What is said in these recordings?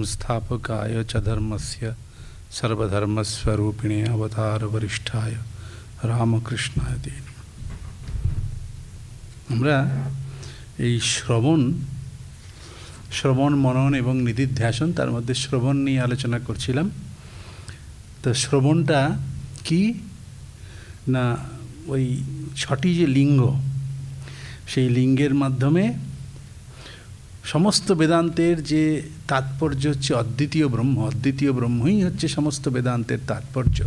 संस्थापकाय च धर्मस्य सर्वधर्मस्वरूपिणे अवतार वरिष्ठाय रामकृष्णाय ते नमः। আমরা এই শ্রবণ মনন এবং নিধিধ্যাসন, তার মধ্যে শ্রবণ নিয়ে আলোচনা করছিলাম। তো শ্রবণটা কি না, ওই 6টি যে লিঙ্গ, সেই লিঙ্গের মাধ্যমে সমস্ত বেদান্তের যে তাৎপর্য হচ্ছে অদ্বিতীয় ব্রহ্ম, অদ্বিতীয় ব্রহ্মই হচ্ছে সমস্ত বেদান্তের তাৎপর্য।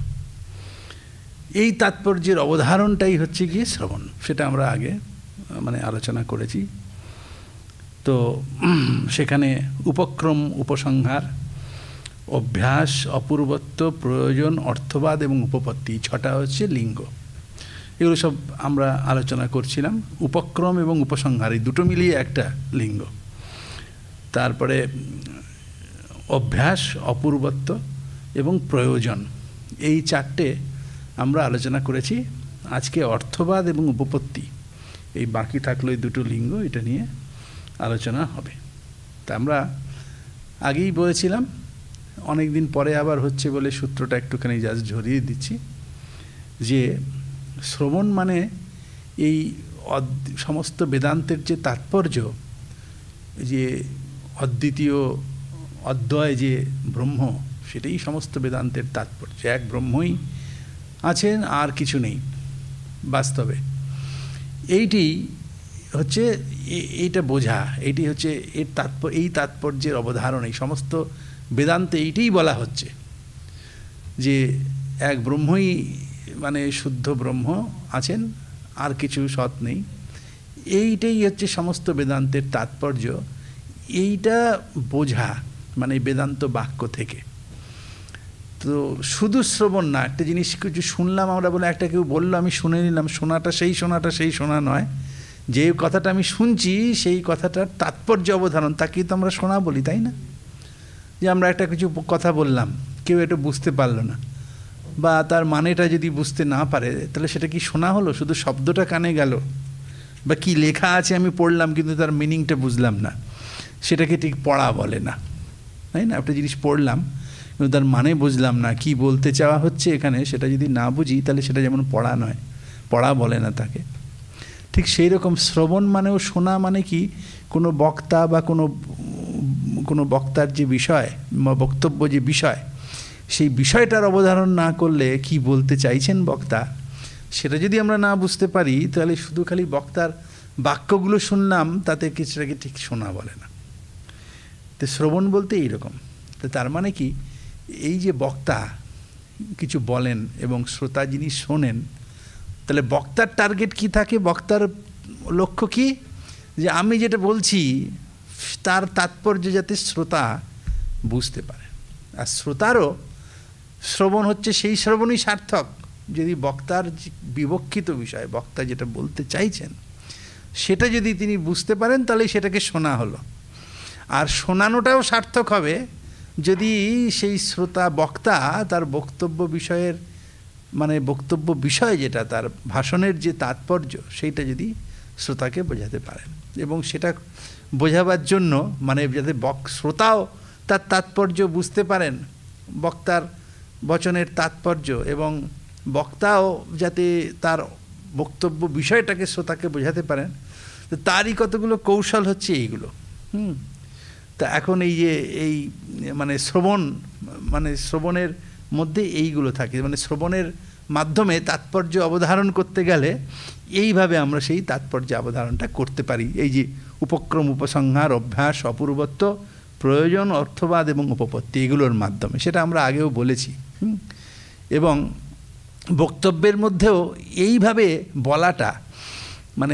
এই তাৎপর্যের অবধারণটাই হচ্ছে গিয়ে শ্রবণ, সেটা আমরা আগে আলোচনা করেছি। তো সেখানে উপক্রম, উপসংহার, অভ্যাস, অপূর্বত্ব, প্রয়োজন, অর্থবাদ এবং উপপত্তি, 6টা হচ্ছে লিঙ্গ। এগুলো সব আমরা আলোচনা করছিলাম। উপক্রম এবং উপসংহার এই দুটো মিলিয়ে একটা লিঙ্গ। তারপরে অভ্যাস, অপূর্বত্ব এবং প্রয়োজন, এই 4টে আমরা আলোচনা করেছি। আজকে অর্থবাদ এবং উপপত্তি, এই বাকি থাকলো এই দুটো লিঙ্গ, এটা নিয়ে আলোচনা হবে। তা আমরা আগেই বলেছিলাম, অনেক দিন পরে আবার হচ্ছে বলে সূত্রটা একটুখানি জাস্ট ঝরিয়ে দিচ্ছি, যে শ্রবণ মানে এই সমস্ত বেদান্তের যে তাৎপর্য, যে অদ্বিতীয় অদ্বয় যে ব্রহ্ম, সেটাই সমস্ত বেদান্তের তাৎপর্য। এক ব্রহ্মই আছেন, আর কিছু নেই বাস্তবে। এইটি হচ্ছে এইটা বোঝা, এইটি হচ্ছে এর এই তাৎপর্যের অবধারণ। এই সমস্ত বেদান্তে এইটাই বলা হচ্ছে যে এক ব্রহ্মই শুদ্ধ ব্রহ্ম আছেন, আর কিছু সৎ নেই। এইটাই হচ্ছে সমস্ত বেদান্তের তাৎপর্য। এইটা বোঝা বেদান্ত বাক্য থেকে। তো শুধু শ্রবণ না, একটা জিনিস কিছু শুনলাম আমরা বলে, একটা কেউ বললো আমি শুনে নিলাম, শোনাটা সেই শোনা নয়। যে কথাটা আমি শুনছি সেই কথাটার তাৎপর্য অবধারণ, তাকেই তো আমরা শোনা বলি, তাই না? যে আমরা একটা কিছু কথা বললাম, কেউ এটা বুঝতে পারলো না, বা তার মানেটা যদি বুঝতে না পারে, তাহলে সেটা কি শোনা হলো? শুধু শব্দটা কানে গেল, বা কি লেখা আছে আমি পড়লাম কিন্তু তার মিনিংটা বুঝলাম না, সেটাকে ঠিক পড়া বলে না, তাই না? একটা জিনিস পড়লাম কিন্তু তার মানে বুঝলাম না, কি বলতে চাওয়া হচ্ছে এখানে সেটা যদি না বুঝি, তাহলে সেটা যেমন পড়া নয়, পড়া বলে না তাকে। ঠিক সেই রকম শ্রবণ মানেও শোনা, মানে কি কোনো বক্তা বা কোনো বক্তার যে বিষয়, বক্তব্য যে বিষয়, সেই বিষয়টার অবধারণ না করলে কি বলতে চাইছেন বক্তা, সেটা যদি আমরা না বুঝতে পারি, তাহলে শুধু খালি বক্তার বাক্যগুলো শুনলাম, তাতে কিছুটাকে ঠিক শোনা বলে না। তো শ্রবণ বলতে এইরকম। তো তার মানে কি, এই যে বক্তা কিছু বলেন এবং শ্রোতা যিনি শোনেন, তাহলে বক্তার টার্গেট কি থাকে, বক্তার লক্ষ্য কি, যে আমি যেটা বলছি তার তাৎপর্য যাতে শ্রোতা বুঝতে পারে। আর শ্রোতারও শ্রবণ হচ্ছে সেই শ্রবণই সার্থক, যদি বক্তার বিবক্ষিত বিষয়, বক্তা যেটা বলতে চাইছেন সেটা যদি তিনি বুঝতে পারেন, তাহলে সেটাকে শোনা হলো। আর শোনানোটাও সার্থক হবে যদি সেই শ্রোতা বক্তা তার বক্তব্য বিষয়ের বক্তব্য বিষয় যেটা, তার ভাষণের যে তাৎপর্য, সেইটা যদি শ্রোতাকে বোঝাতে পারেন। এবং সেটা বোঝাবার জন্য যাতে শ্রোতাও তার তাৎপর্য বুঝতে পারেন, বক্তার বচনের তাৎপর্য, এবং বক্তাও যাতে তার বক্তব্য বিষয়টাকে শ্রোতাকে বোঝাতে পারেন, তো তারই কতগুলো কৌশল হচ্ছে এইগুলো। তা এখন এই যে এই শ্রবণ শ্রবণের মধ্যে এইগুলো থাকে, শ্রবণের মাধ্যমে তাৎপর্য অবধারণ করতে গেলে এইভাবে আমরা সেই তাৎপর্য অবধারণটা করতে পারি। এই যে উপক্রম, উপসংহার, অভ্যাস, অপূর্বত্ব, প্রয়োজন, অর্থবাদ এবং উপপত্তি, এগুলোর মাধ্যমে, সেটা আমরা আগেও বলেছি। এবং বক্তব্যের মধ্যেও এইভাবে বলাটা,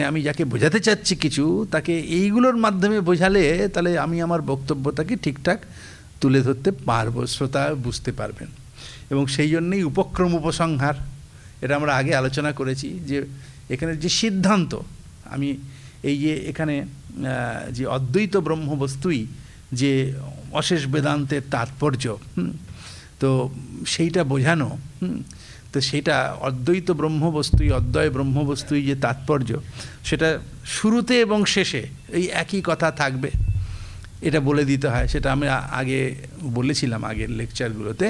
আমি যাকে বোঝাতে চাচ্ছি কিছু, তাকে এইগুলোর মাধ্যমে বোঝালে তাহলে আমি আমার বক্তব্যটাকে ঠিকঠাক তুলে ধরতে পারবো, শ্রোতা বুঝতে পারবেন। এবং সেই জন্যেই উপক্রম, উপসংহার, এটা আমরা আগে আলোচনা করেছি, যে এখানে যে সিদ্ধান্ত, আমি এই যে এখানে যে অদ্বৈত ব্রহ্মবস্তুই যে অশেষ বেদান্তের তাৎপর্য, তো সেইটা বোঝানো, তো সেটা অদ্বৈত ব্রহ্মবস্তুই, অদ্বয় ব্রহ্মবস্তুই যে তাৎপর্য, সেটা শুরুতে এবং শেষে এই একই কথা থাকবে। এটা বলে দিতে হয়। সেটা আমি আগে বলেছিলাম আগের লেকচারগুলোতে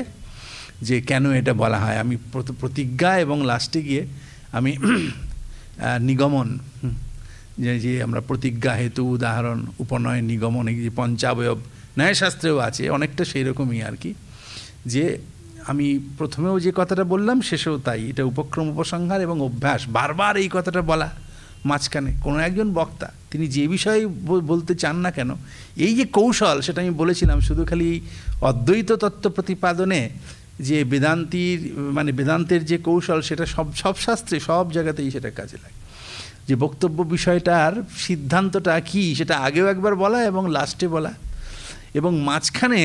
যে কেন এটা বলা হয়। আমি প্রতিজ্ঞা এবং লাস্টে গিয়ে আমি নিগমন, যে আমরা প্রতিজ্ঞা হেতু উদাহরণ উপনয় নিগমন, এই যে পঞ্চাবয়ব ন্যায়শাস্ত্রেও আছে, অনেকটা সেই রকমই আর কি। যে আমি প্রথমেও যে কথাটা বললাম শেষেও তাই, এটা উপক্রম উপসংহার এবং অভ্যাস, বারবার এই কথাটা বলা। মাঝখানে কোনো একজন বক্তা তিনি যে বিষয়ে বলতে চান না কেন, এই যে কৌশল, সেটা আমি বলেছিলাম শুধু খালি অদ্বৈত তত্ত্ব প্রতিপাদনে যে বেদান্তির মানে বেদান্তের যে কৌশল, সেটা সব শাস্ত্রে সব জায়গাতেই সেটা কাজে লাগে। যে বক্তব্য বিষয়টার সিদ্ধান্তটা কি সেটা আগেও একবার বলা এবং লাস্টে বলা, এবং মাঝখানে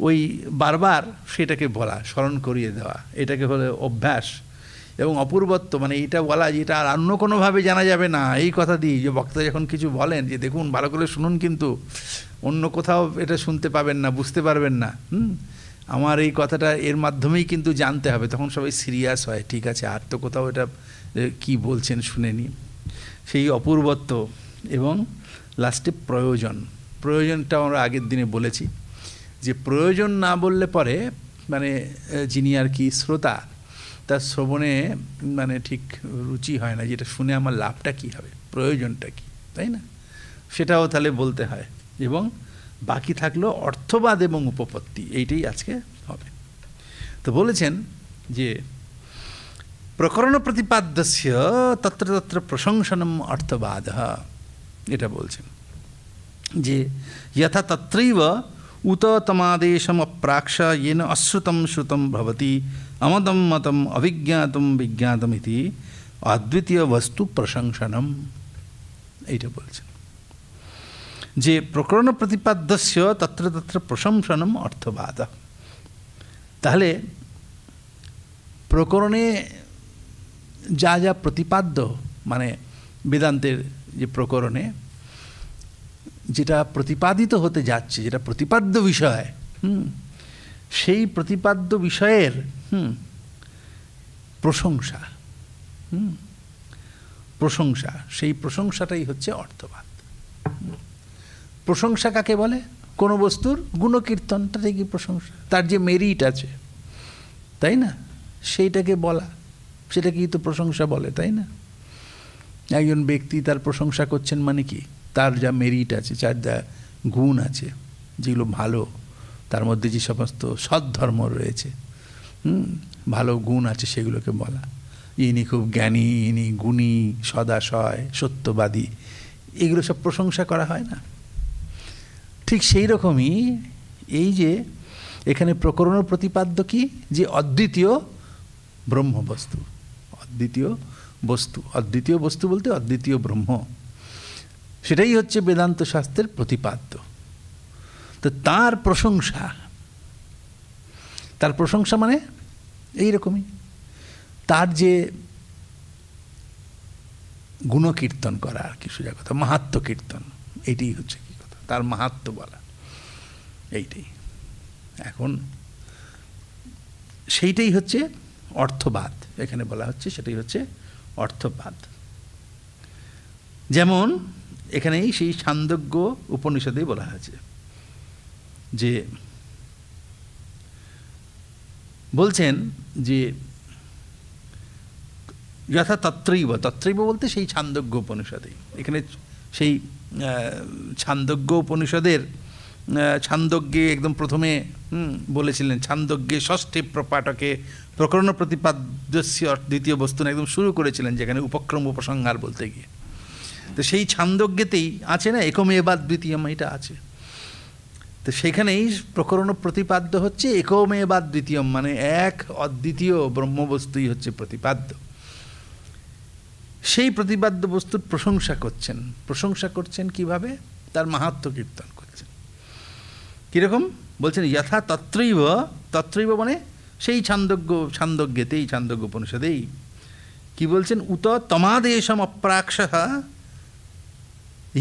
ওই বারবার সেটাকে বলা, স্মরণ করিয়ে দেওয়া, এটাকে হলো অভ্যাস এবং অপূর্বত্ব। মানে এটা বলা যেটা আর অন্য কোনোভাবে জানা যাবে না, এই কথা দিই যে বক্তা যখন কিছু বলেন যে দেখুন ভালো করে শুনুন, কিন্তু অন্য কোথাও এটা শুনতে পাবেন না, বুঝতে পারবেন না, আমার এই কথাটা এর মাধ্যমেই কিন্তু জানতে হবে, তখন সবাই সিরিয়াস হয়, ঠিক আছে আর তো কোথাও এটা কি বলছেন শুনে নি। সেই অপূর্বত্ব এবং লাস্টে প্রয়োজনটা আমরা আগের দিনে বলেছি যে প্রয়োজন না বললে পরে মানে যিনি আর কি শ্রোতা, তার শ্রবণে মানে ঠিক রুচি হয় না, যেটা শুনে আমার লাভটা কী হবে, প্রয়োজনটা কী, তাই না? সেটাও তাহলে বলতে হয়। এবং বাকি থাকলো অর্থবাদ এবং উপপত্তি, এইটাই আজকে হবে। তো বলেছেন যে প্রকরণ প্রতিপাদ্যস্য তত্র তত্র প্রশংসনম অর্থবাদ, এটা বলছেন যে যথা তত্রৈব উত তমাদেশম অপ্রাক্ষ येन অশ্রুতম শ্রুতম ভবতি অমতম মতম অভিজ্ঞাতম বিজ্ঞাতম ইতি অদ্বিতীয় বস্তু প্রশংসনম, এইটা বলছেন যে প্রকরণ প্রতিপাদ্যস্য তত্র তত্র প্রশংসনম অর্থবাদ। তাহলে প্রকরণে যা যা প্রতিপাদ্য, মানে বেদান্তের যে প্রকরণে যেটা প্রতিপাদিত হতে যাচ্ছে, যেটা প্রতিপাদ্য বিষয়, সেই প্রতিপাদ্য বিষয়ের প্রশংসা, সেই প্রশংসাটাই হচ্ছে অর্থবাদ। প্রশংসা কাকে বলে? কোনো বস্তুর গুণকীর্তনটাতে কি প্রশংসা, তার যে মেরিট আছে, তাই না, সেইটাকে বলা, সেটাকেই তো প্রশংসা বলে, তাই না? একজন ব্যক্তি তার প্রশংসা করছেন মানে কি, তার যা মেরিট আছে, যার যা গুণ আছে, যেগুলো ভালো, তার মধ্যে যে সমস্ত সদ্ধর্ম রয়েছে, ভালো গুণ আছে, সেগুলোকে বলা। ইনি খুব জ্ঞানী, ইনি গুণী, সদাশয়, সত্যবাদী, এগুলো সব প্রশংসা করা হয় না? ঠিক সেই রকমই এই যে এখানে প্রকরণ প্রতিপাদ্য কি, যে অদ্বিতীয় ব্রহ্মবস্তু, অদ্বিতীয় বস্তু বলতে অদ্বিতীয় ব্রহ্ম, সেটাই হচ্ছে বেদান্ত শাস্ত্রের প্রতিপাদ্য। তো তার প্রশংসা মানে এইরকমই, তার যে গুণকীর্তন করা আর কি, সোজা কথা মাহাত্ম্য কীর্তন, এইটাই হচ্ছে কি কথা, তার মাহাত্ম্য বলা, এইটাই। এখন সেইটাই হচ্ছে অর্থবাদ, এখানে বলা হচ্ছে সেটাই হচ্ছে অর্থবাদ। যেমন এখানেই সেই ছান্দোগ্য উপনিষদে বলা হয়েছে যে, বলছেন যে যথা তত্রৈব বলতে সেই ছান্দোগ্য উপনিষদে, এখানে সেই ছান্দোগ্য উপনিষদের ছান্দোগ্যে একদম প্রথমে বলেছিলেন, ছান্দোগ্যে ষষ্ঠী প্রপাটকে প্রকরণ প্রতিপাদ্যস্য দ্বিতীয় বস্তু একদম শুরু করেছিলেন, যেখানে উপক্রম উপসংহার বলতে গিয়ে। তো সেই ছান্দোগ্যেতেই আছে না একমেবা দ্বিতীয়ম, এটা আছে। তো সেখানেই প্রকরণ প্রতিপাদ্য হচ্ছে একমেবা দ্বিতীয়ম, মানে এক অদ্বিতীয় ব্রহ্মবস্তুই হচ্ছে প্রতিপাদ্য। সেই প্রতিপাদ্য বস্তুর প্রশংসা করছেন কিভাবে? তার মাহাত্ম্য কীর্তন করছেন। কীরকম বলছেন? যথা তত্রৈব মানে সেই ছান্দোগ্যেতেই, ছান্দোগ্য উপনিষদেই কি বলছেন? উত তমাদেশম অপ্রাক্ষ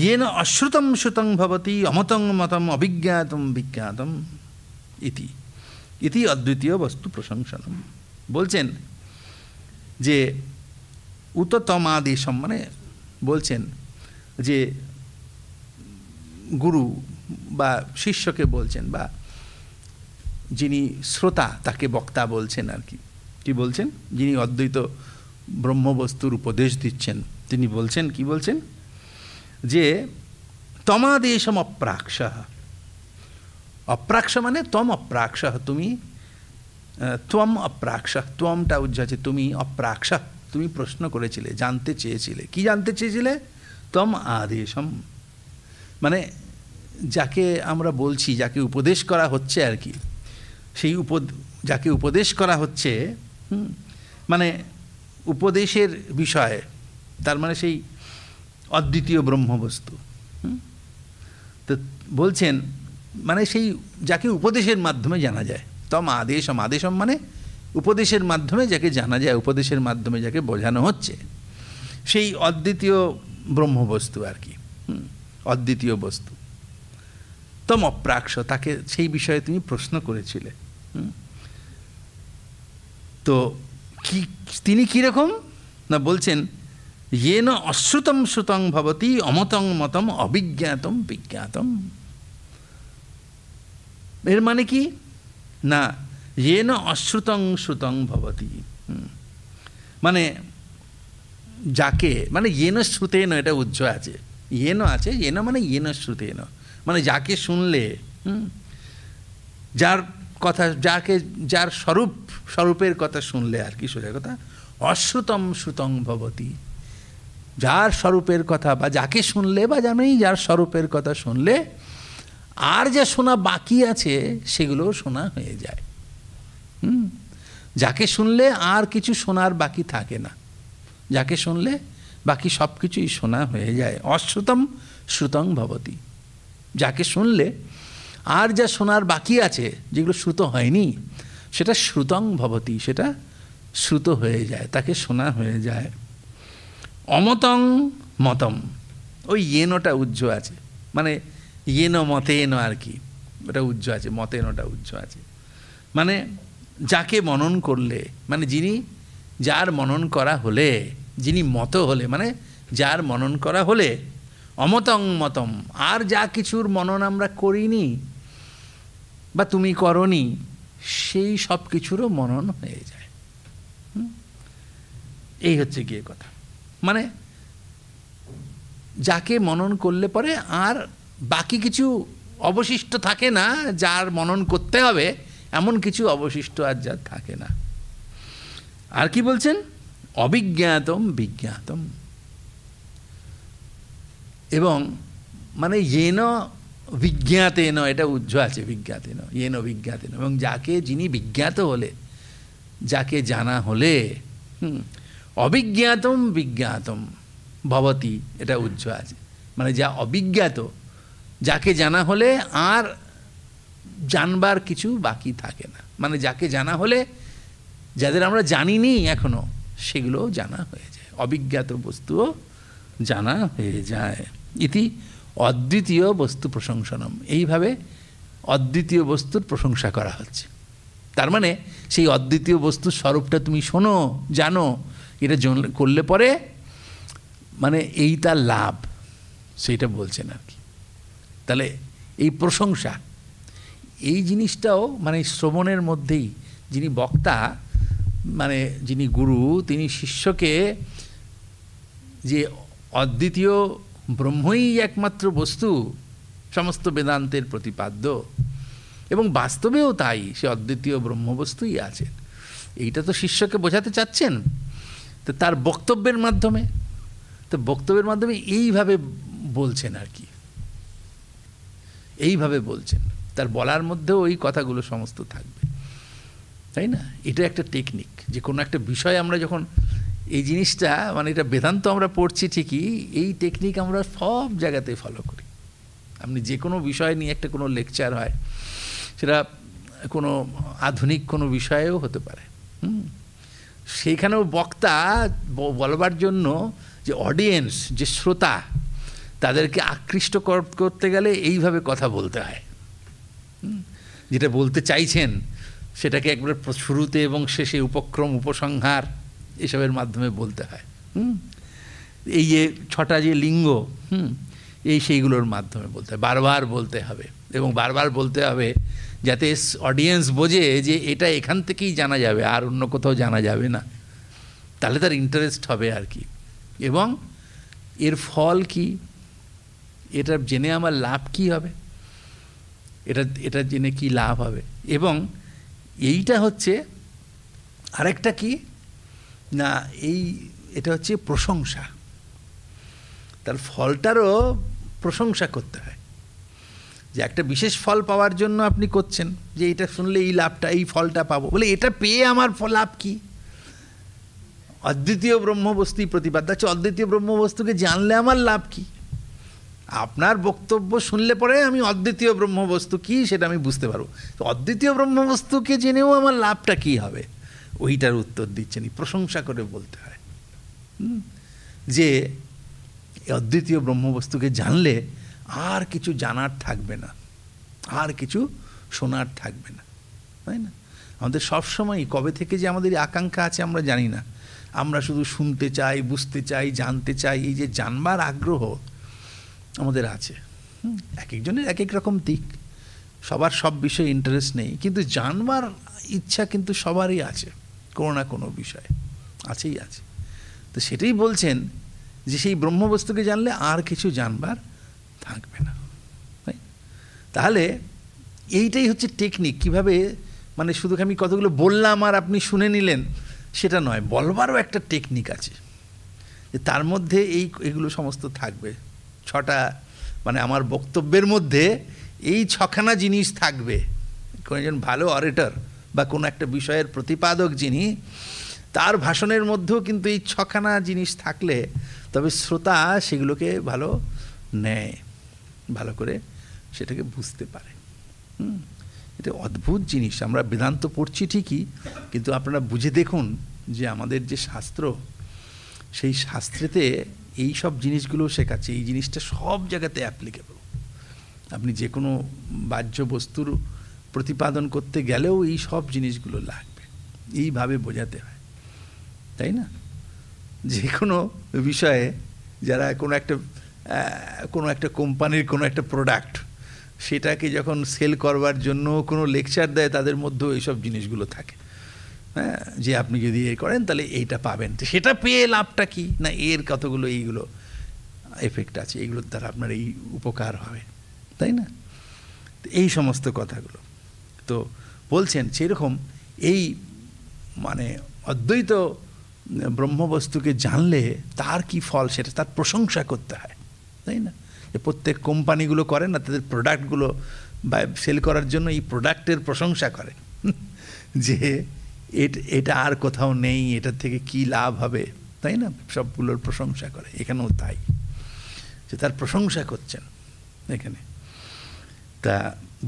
येन অশ্রুতম শ্রুতং ভবতি অমতং মতম অভিজ্ঞাতম বিজ্ঞাতম ইতি অদ্বিতীয় বস্তু প্রশংসনম। বলছেন যে উত তমাদেশম মানে বলছেন যে গুরু বা শিষ্যকে বলছেন, বা যিনি শ্রোতা তাকে বক্তা বলছেন আর কি। কি বলছেন? যিনি অদ্বৈত ব্রহ্মবস্তুর উপদেশ দিচ্ছেন তিনি বলছেন, কি বলছেন? যে তমাদেশম অপ্রাক্ষ। অপ্রাক্ষ মানে তম অপ্রাক্ষ, তুমি, ত্বম অপ্রাক্ষ, ত্বমটা উজ্জ্ব আছে, তুমি অপ্রাক্ষ, তুমি প্রশ্ন করেছিলে, জানতে চেয়েছিলে। কি জানতে চেয়েছিলে? তম আদেশম, মানে যাকে আমরা বলছি, যাকে উপদেশ করা হচ্ছে আর কি, সেই যাকে উপদেশ করা হচ্ছে, মানে উপদেশের বিষয়, তার মানে সেই অদ্বিতীয় ব্রহ্মবস্তু। তো বলছেন মানে সেই যাকে উপদেশের মাধ্যমে জানা যায়। তম আদেশম, আদেশম মানে উপদেশের মাধ্যমে যাকে জানা যায়, উপদেশের মাধ্যমে যাকে বোঝানো হচ্ছে, সেই অদ্বিতীয় ব্রহ্মবস্তু আর কি, অদ্বিতীয় বস্তু। তম অপ্রাক্ষ, তাকে সেই বিষয়ে তুমি প্রশ্ন করেছিলে। তো কি তিনি কীরকম না বলছেন, येन अश्रुतं श्रुतं भवति अमतं मतं अभिज्ञातं विज्ञातं। এর মানে কি না, येन अश्रुतं श्रुतं भवति, মানে যাকে, মানে येन श्रुतेन, এটা উজ্জ আছে, येन আছে, येन মানে येन श्रुतेन, মানে যাকে শুনলে, যার কথা, যাকে, যার স্বরূপের কথা শুনলে আর কি, সোজা কথা, অশ্রুতম শ্রুতং ভবতি, যার স্বরূপের কথা বা যাকে শুনলে বা জানেই যার স্বরূপের কথা শুনলে আর যা শোনা বাকি আছে সেগুলোও শোনা হয়ে যায়। যাকে শুনলে আর কিছু শোনার বাকি থাকে না, যাকে শুনলে বাকি সব কিছুই শোনা হয়ে যায়। অশ্রুতম শ্রুতং ভবতি, যাকে শুনলে আর যা শোনার বাকি আছে, যেগুলো শ্রুত হয়নি, সেটা শ্রুতং ভবতি, সেটা শ্রুত হয়ে যায়, তাকে শোনা হয়ে যায়। অমতং মতম, ওই ইয়েনটা উজ্জ আছে, মানে ইয়েন মতেন আর কি, ওটা উজ্জ আছে, মতেনটা উজ্জ আছে, মানে যাকে মনন করলে, মানে যিনি, যার মনন করা হলে, যিনি মত হলে, মানে যার মনন করা হলে, অমতং মতম, আর যা কিছুর মনন আমরা করিনি বা তুমি করনি, সেই সব কিছুরও মনন হয়ে যায়। এই হচ্ছে গিয়ে কথা, মানে যাকে মনন করলে পরে আর বাকি কিছু অবশিষ্ট থাকে না, যার মনন করতে হবে এমন কিছু অবশিষ্ট আর যার থাকে না। আর কি বলছেন? অবিজ্ঞাতম বিজ্ঞাতম, এবং মানে येन विज्ञातेन, এটা উজ্জ আছে, বিজ্ঞাতেন, येन विज्ञातेन, এবং যাকে, যিনি বিজ্ঞাত হলে, যাকে জানা হলে, অবিজ্ঞাতম বিজ্ঞাতম ভবতি, এটা উজ্জ আছে, মানে যা অবিজ্ঞাত, যাকে জানা হলে আর জানবার কিছু বাকি থাকে না, মানে যাকে জানা হলে, যাদের আমরা জানিনি এখনো, সেগুলোও জানা হয়ে যায়, অবিজ্ঞাত বস্তুও জানা হয়ে যায়। ইতি অদ্বিতীয় বস্তু প্রশংসনম, এইভাবে অদ্বিতীয় বস্তুর প্রশংসা করা হচ্ছে। তার মানে সেই অদ্বিতীয় বস্তুর স্বরূপটা তুমি শোনো, জানো, এটা করলে পরে মানে এই তার লাভ, সেইটা বলছেন আর কি। তাহলে এই প্রশংসা, এই জিনিসটাও মানে শ্রবণের মধ্যেই, যিনি বক্তা, মানে যিনি গুরু, তিনি শিষ্যকে যে অদ্বিতীয় ব্রহ্মই একমাত্র বস্তু, সমস্ত বেদান্তের প্রতিপাদ্য, এবং বাস্তবেও তাই, সে অদ্বিতীয় ব্রহ্মবস্তুই আছেন, এইটা তো শিষ্যকে বোঝাতে চাচ্ছেন। তো তার বক্তব্যের মাধ্যমে, তো বক্তব্যের মাধ্যমে এইভাবে বলছেন আর কি, এইভাবে বলছেন, তার বলার মধ্যেও ওই কথাগুলো সমস্ত থাকবে, তাই না? এটা একটা টেকনিক, যে কোনো একটা বিষয় আমরা যখন, এই জিনিসটা মানে এটা বেদান্ত আমরা পড়ছি ঠিকই, এই টেকনিক আমরা সব জায়গাতে ফলো করি। আপনি যে কোনো বিষয় নিয়ে একটা কোনো লেকচার হয়, সেটা কোনো আধুনিক কোনো বিষয়েও হতে পারে, সেইখানেও বক্তা বলবার জন্য যে অডিয়েন্স, যে শ্রোতা, তাদেরকে আকৃষ্ট করতে গেলে এইভাবে কথা বলতে হয়, যেটা বলতে চাইছেন সেটাকে একবারে শুরুতে এবং শেষে উপক্রম, উপসংহার, এসবের মাধ্যমে বলতে হয়। এই যে 6টা যে লিঙ্গ, সেইগুলোর মাধ্যমে বলতে হবে, বারবার বলতে হবে, এবং বারবার বলতে হবে যাতে অডিয়েন্স বোঝে যে এটা এখান থেকেই জানা যাবে, আর অন্য কোথাও জানা যাবে না। তাহলে তার ইন্টারেস্ট হবে আর কি। এবং এর ফল কি, এটা জেনে আমার লাভ কি হবে, এটা জেনে কি লাভ হবে। এবং এইটা হচ্ছে আরেকটা কি না, এটা হচ্ছে প্রশংসা। তার ফলটারও প্রশংসা করতে হয়, যে একটা বিশেষ ফল পাওয়ার জন্য আপনি করছেন, যে এটা শুনলে এই লাভটা, এই ফলটা পাবো, বলে এটা পেয়ে আমার লাভ কি? অদ্বিতীয় ব্রহ্মবস্তুই প্রতিপাদ্য হচ্ছে। অদ্বিতীয় ব্রহ্মবস্তুকে জানলে আমার লাভ কি? আপনার বক্তব্য শুনলে পরে আমি অদ্বিতীয় ব্রহ্মবস্তু কী সেটা আমি বুঝতে পারবো। তো অদ্বিতীয় ব্রহ্মবস্তুকে জেনেও আমার লাভটা কী হবে, ওইটার উত্তর দিচ্ছেন, প্রশংসা করে বলতে হয় যে অদ্বিতীয় ব্রহ্মবস্তুকে জানলে আর কিছু জানার থাকবে না, আর কিছু শোনার থাকবে না, তাই না? আমাদের সবসময় কবে থেকে যে আমাদের আকাঙ্ক্ষা আছে আমরা জানি না, আমরা শুধু শুনতে চাই, বুঝতে চাই, জানতে চাই। এই যে জানবার আগ্রহ আমাদের আছে, এক একজনের এক এক রকম দিক, সবার সব বিষয়ে ইন্টারেস্ট নেই, কিন্তু জানবার ইচ্ছা কিন্তু সবারই আছে, কোনো না কোনো বিষয়ে আছেই আছে। তো সেটাই বলছেন যে সেই ব্রহ্মবস্তুকে জানলে আর কিছু জানবার থাকবে না। তাহলে এইটাই হচ্ছে টেকনিক। কিভাবে, মানে শুধু আমি কতগুলো বললাম আর আপনি শুনে নিলেন সেটা নয়, বলবারও একটা টেকনিক আছে, যে তার মধ্যে এইগুলো সমস্ত থাকবে। ছটা, মানে আমার বক্তব্যের মধ্যে এই ছখানা জিনিস থাকবে। কোনো একজন ভালো অরেটর বা কোনো একটা বিষয়ের প্রতিপাদক যিনি, তার ভাষণের মধ্যেও কিন্তু এই ছখানা জিনিস থাকলে তবে শ্রোতা সেগুলোকে ভালো নেয়, ভালো করে সেটাকে বুঝতে পারে। এটা অদ্ভুত জিনিস। আমরা বেদান্ত পড়ছি ঠিকই, কিন্তু আপনারা বুঝে দেখুন যে আমাদের যে শাস্ত্র, সেই শাস্ত্রেতে এই সব জিনিসগুলো শেখাচ্ছে। এই জিনিসটা সব জায়গাতে অ্যাপ্লিকেবল। আপনি যে কোনো বাহ্য বস্তুর প্রতিপাদন করতে গেলেও এই সব জিনিসগুলো লাগবে, এইভাবে বোঝাতে হয়, তাই না? যে কোনো বিষয়ে যারা কোনো একটা কোম্পানির কোনো একটা প্রোডাক্ট, সেটাকে যখন সেল করবার জন্য কোনো লেকচার দেয়, তাদের মধ্যেও এইসব জিনিসগুলো থাকে। হ্যাঁ, যে আপনি যদি করেন তাহলে এইটা পাবেন, তো সেটা পেয়ে লাভটা কি না, এর কতগুলো এইগুলো এফেক্ট আছে, এইগুলোর দ্বারা আপনার এই উপকার হবে, তাই না? এই সমস্ত কথাগুলো তো বলছেন। সেরকম এই মানে অদ্বৈত ব্রহ্মবস্তুকে জানলে তার কি ফল, সেটা তার প্রশংসা করতে হয়, তাই না? যে প্রত্যেক কোম্পানিগুলো করে না, তাদের প্রোডাক্টগুলো সেল করার জন্য এই প্রোডাক্টের প্রশংসা করে, যে এটা আর কোথাও নেই, এটার থেকে কি লাভ হবে, তাই না? সবগুলোর প্রশংসা করে। এখানেও তাই, যে তার প্রশংসা করছেন এখানে। তা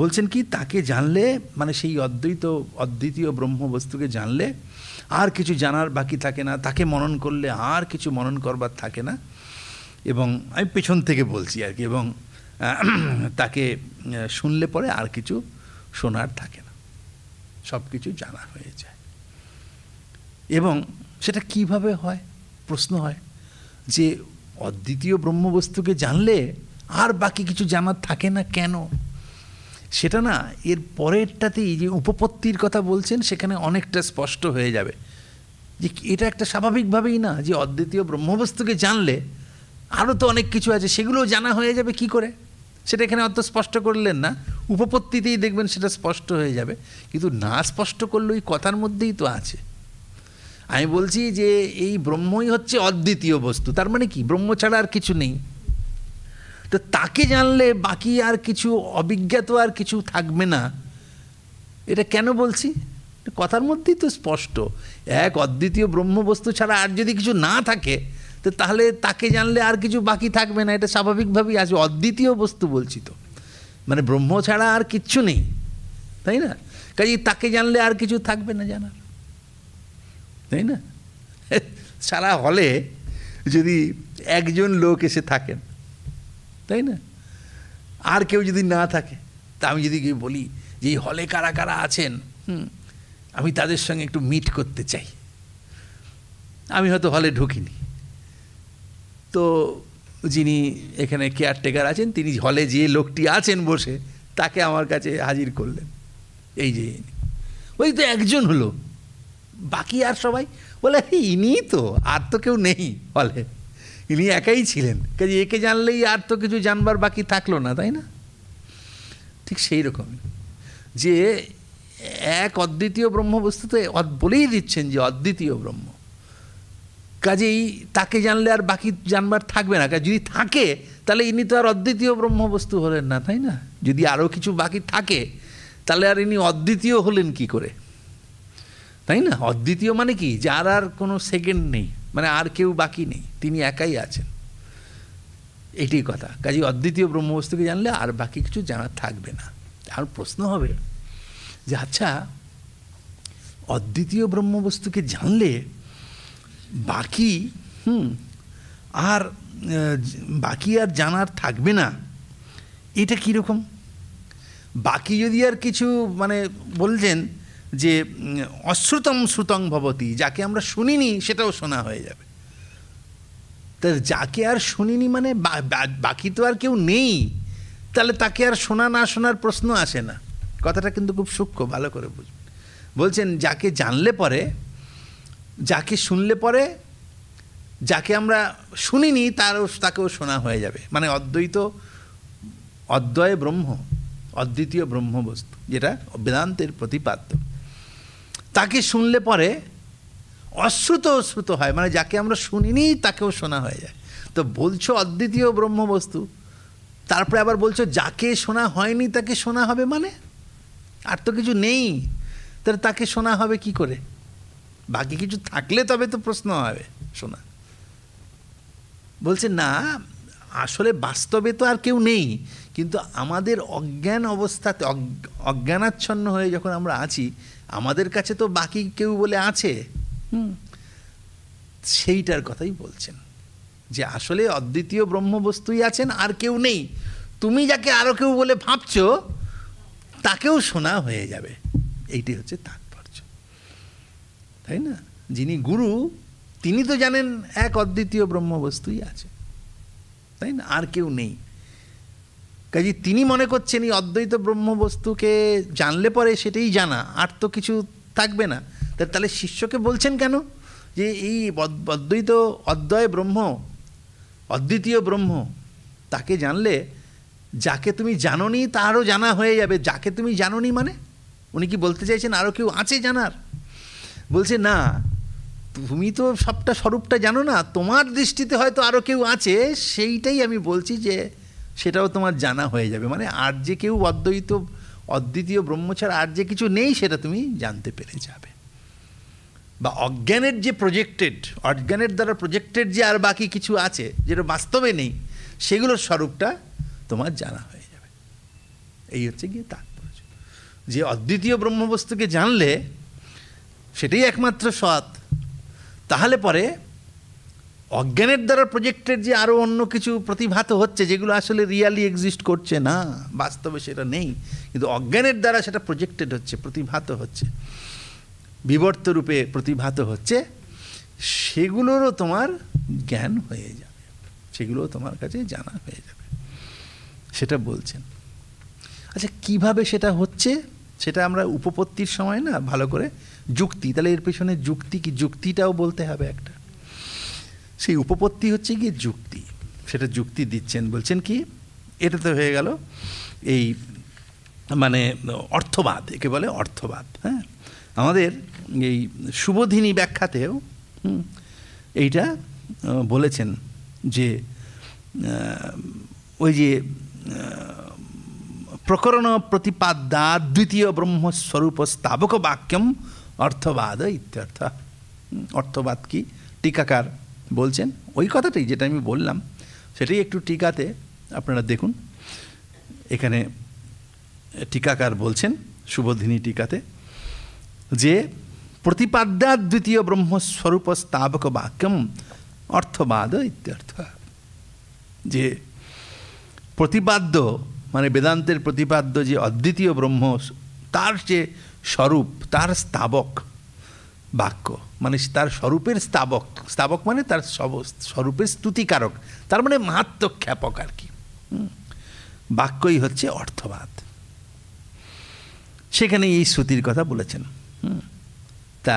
বলছেন কি, তাকে জানলে মানে সেই অদ্বিতীয় ব্রহ্মবস্তুকে জানলে আর কিছু জানার বাকি থাকে না, তাকে মনন করলে আর কিছু মনন করবার থাকে না। এবং আমি পেছন থেকে বলছি আর কি, এবং তাকে শুনলে পরে আর কিছু শোনার থাকে না, সব কিছু জানা হয়ে যায়। এবং সেটা কিভাবে হয়, প্রশ্ন হয় যে অদ্বিতীয় ব্রহ্মবস্তুকে জানলে আর বাকি কিছু জানার থাকে না কেন? সেটা না, এর পরেরটাতেই যে উপপত্তির কথা বলছেন, সেখানে অনেকটা স্পষ্ট হয়ে যাবে যে এটা একটা স্বাভাবিকভাবেই না, যে অদ্বিতীয় ব্রহ্মবস্তুকে জানলে আরও তো অনেক কিছু আছে, সেগুলোও জানা হয়ে যাবে কি করে, সেটা এখানে অত স্পষ্ট করলেন না। উপপত্তিতেই দেখবেন সেটা স্পষ্ট হয়ে যাবে, কিন্তু না স্পষ্ট করলে ওই কথার মধ্যেই তো আছে। আমি বলছি যে এই ব্রহ্মই হচ্ছে অদ্বিতীয় বস্তু, তার মানে কি ব্রহ্ম ছাড়া আর কিছু নেই। তো তাকে জানলে বাকি আর কিছু অবিজ্ঞাত আর কিছু থাকবে না, এটা কেন বলছি? কথার মধ্যেই তো স্পষ্ট। এক অদ্বিতীয় ব্রহ্মবস্তু ছাড়া আর যদি কিছু না থাকে, তো তাহলে তাকে জানলে আর কিছু বাকি থাকবে না, এটা স্বাভাবিকভাবেই আছে। অদ্বিতীয় বস্তু বলছি তো, মানে ব্রহ্ম ছাড়া আর কিচ্ছু নেই, তাই না? কাজেই তাকে জানলে আর কিছু থাকবে না জানার, তাই না? সারা হলে যদি একজন লোক এসে থাকেন, তাই না, আর কেউ যদি না থাকে, তা আমি যদি বলি যে এই হলে কারা কারা আছেন, আমি তাদের সঙ্গে একটু মিট করতে চাই, আমি হয়তো হলে ঢুকিনি, তো যিনি এখানে কেয়ারটেকার আছেন, তিনি হলে যে লোকটি আছেন বসে, তাকে আমার কাছে হাজির করলেন। এই যে ওই তো একজন হলো, বাকি আর সবাই বলে ইনি তো, আর তো কেউ নেই হলে, ইনি একাই ছিলেন, কাজে একে জানলেই আর তো কিছু জানবার বাকি থাকলো না, তাই না? ঠিক সেই রকমই যে এক অদ্বিতীয় ব্রহ্মবস্তু তো বলেই দিচ্ছেন যে অদ্বিতীয় ব্রহ্ম, কাজেই তাকে জানলে আর বাকি জানবার থাকবে না। যদি থাকে তাহলে ইনি তো আর অদ্বিতীয় ব্রহ্মবস্তু হলেন না, তাই না? যদি আরও কিছু বাকি থাকে তাহলে আর ইনি অদ্বিতীয় হলেন কি করে, তাই না? অদ্বিতীয় মানে কি, যার আর কোনো সেকেন্ড নেই, মানে আর কেউ বাকি নেই, তিনি একাই আছেন, এটাই কথা। কাজেই অদ্বিতীয় ব্রহ্মবস্তুকে জানলে আর বাকি কিছু জানা থাকবে না। আর প্রশ্ন হবে যে আচ্ছা, অদ্বিতীয় ব্রহ্মবস্তুকে জানলে বাকি আর জানার থাকবে না, এটা কীরকম? বাকি যদি আর কিছু, মানে বলছেন যে অশ্রুতম শ্রুতং ভবতি, যাকে আমরা শুনিনি সেটাও শোনা হয়ে যাবে। তা যাকে আর শুনিনি মানে বাকি তো আর কেউ নেই, তাহলে তাকে আর শোনা না শোনার প্রশ্ন আসে না। কথাটা কিন্তু খুব সূক্ষ্ম, ভালো করে বুঝবেন। বলছেন যাকে জানলে পরে, যাকে শুনলে পরে, যাকে আমরা শুনিনি তাকেও শোনা হয়ে যাবে, মানে অদ্বয় ব্রহ্ম, অদ্বিতীয় ব্রহ্মবস্তু, যেটা বেদান্তের প্রতিপাদ্য, তাকে শুনলে পরে অশ্রুত হয়, মানে যাকে আমরা শুনিনি তাকেও শোনা হয়ে যায়। তো বলছো অদ্বিতীয় ব্রহ্মবস্তু, তারপরে আবার বলছো যাকে শোনা হয়নি তাকে শোনা হবে, মানে আর তো কিছু নেই, তাহলে তাকে শোনা হবে কি করে? বাকি কিছু থাকলে তবে তো প্রশ্ন হবে শোনা। বলছে না, আসলে বাস্তবে তো আর কেউ নেই, কিন্তু আমাদের অজ্ঞান অবস্থাতে, অজ্ঞানাচ্ছন্ন হয়ে যখন আমরা আছি, আমাদের কাছে তো বাকি কেউ বলে আছে। সেইটার কথাই বলছেন যে আসলে অদ্বিতীয় ব্রহ্মবস্তুই আছেন, আর কেউ নেই। তুমি যাকে আরও কেউ বলে ভাবছ তাকেও শোনা হয়ে যাবে, এইটাই হচ্ছে তাৎপর্য, তাই না? যিনি গুরু তিনি তো জানেন এক অদ্বিতীয় ব্রহ্মবস্তুই আছে, তাই না? আর কেউ নেই। কাজে তিনি মনে করছেন এই অদ্বৈত ব্রহ্মবস্তুকে জানলে পরে সেটাই জানা, আর তো কিছু থাকবে না। তাহলে শিষ্যকে বলছেন কেন যে এই অদ্বয় ব্রহ্ম, অদ্বিতীয় ব্রহ্ম, তাকে জানলে যাকে তুমি জানোনি তারও জানা হয়ে যাবে। যাকে তুমি জানোনি মানে উনি কি বলতে চাইছেন আরও কেউ আছে জানার? বলছে না, তুমি তো সবটা স্বরূপটা জানো না, তোমার দৃষ্টিতে হয়তো আরও কেউ আছে, সেইটাই আমি বলছি যে সেটাও তোমার জানা হয়ে যাবে। মানে আর যে কেউ অদ্বিতীয় ব্রহ্ম ছাড়া আর যে কিছু নেই সেটা তুমি জানতে পেরে যাবে। বা অজ্ঞানের যে অজ্ঞানের দ্বারা প্রজেক্টেড যে আর বাকি কিছু আছে যেটা বাস্তবে নেই, সেগুলোর স্বরূপটা তোমার জানা হয়ে যাবে। এই হচ্ছে গিয়ে তাৎপর্য, যে অদ্বিতীয় ব্রহ্মবস্তুকে জানলে সেটাই একমাত্র সৎ। তাহলে পরে অজ্ঞানের দ্বারা প্রজেক্টেড যে আরও অন্য কিছু প্রতিভাত হচ্ছে, যেগুলো আসলে রিয়ালি এক্সিস্ট করছে না, বাস্তবে সেটা নেই, কিন্তু অজ্ঞানের দ্বারা সেটা প্রজেক্টেড হচ্ছে, প্রতিভাত হচ্ছে, বিবর্ত রূপে প্রতিভাত হচ্ছে, সেগুলোরও তোমার জ্ঞান হয়ে যাবে, সেগুলোও তোমার কাছে জানা হয়ে যাবে, সেটা বলছেন। আচ্ছা, কিভাবে সেটা হচ্ছে সেটা আমরা উপপত্তির সময় না ভালো করে যুক্তি, তাহলে এর পেছনে যুক্তি কি, যুক্তিটাও বলতে হবে একটা। সেই উপপত্তি হচ্ছে গিয়ে যুক্তি, সেটা যুক্তি দিচ্ছেন। বলছেন কি, এটা তো হয়ে গেল এই মানে অর্থবাদ, একে বলে অর্থবাদ। হ্যাঁ, আমাদের এই সুবোধিনী ব্যাখ্যাতেও এইটা বলেছেন যে ওই যে প্রকরণ প্রতিপাদ্যা দ্বিতীয় ব্রহ্মস্বরূপ স্থাবক বাক্যম অর্থবাদ ইত্যর্থ। অর্থবাদ কি, টিকাকার বলছেন ওই কথাটাই যেটা আমি বললাম, সেটাই একটু টিকাতে আপনারা দেখুন। এখানে টিকাকার বলছেন সুবোধিনী টিকাতে যে প্রতিপাদ্যা দ্বিতীয় ব্রহ্মস্বরূপ স্থাবক বাক্যম অর্থবাদ ইত্যর্থ। যে প্রতিপাদ্য মানে বেদান্তের প্রতিপাদ্য যে অদ্বিতীয় ব্রহ্ম, তার যে স্বরূপ, তার স্থাবক বাক্য, মানে তার স্বরূপের স্তাবক, স্তাবক মানে তার স্বরূপের স্তুতিকারক, তার মানে মাহাত্ম্যখ্যাপক আর কি। বাক্যই হচ্ছে অর্থবাদ। সেখানে এই শ্রুতির কথা বলেছেন। তা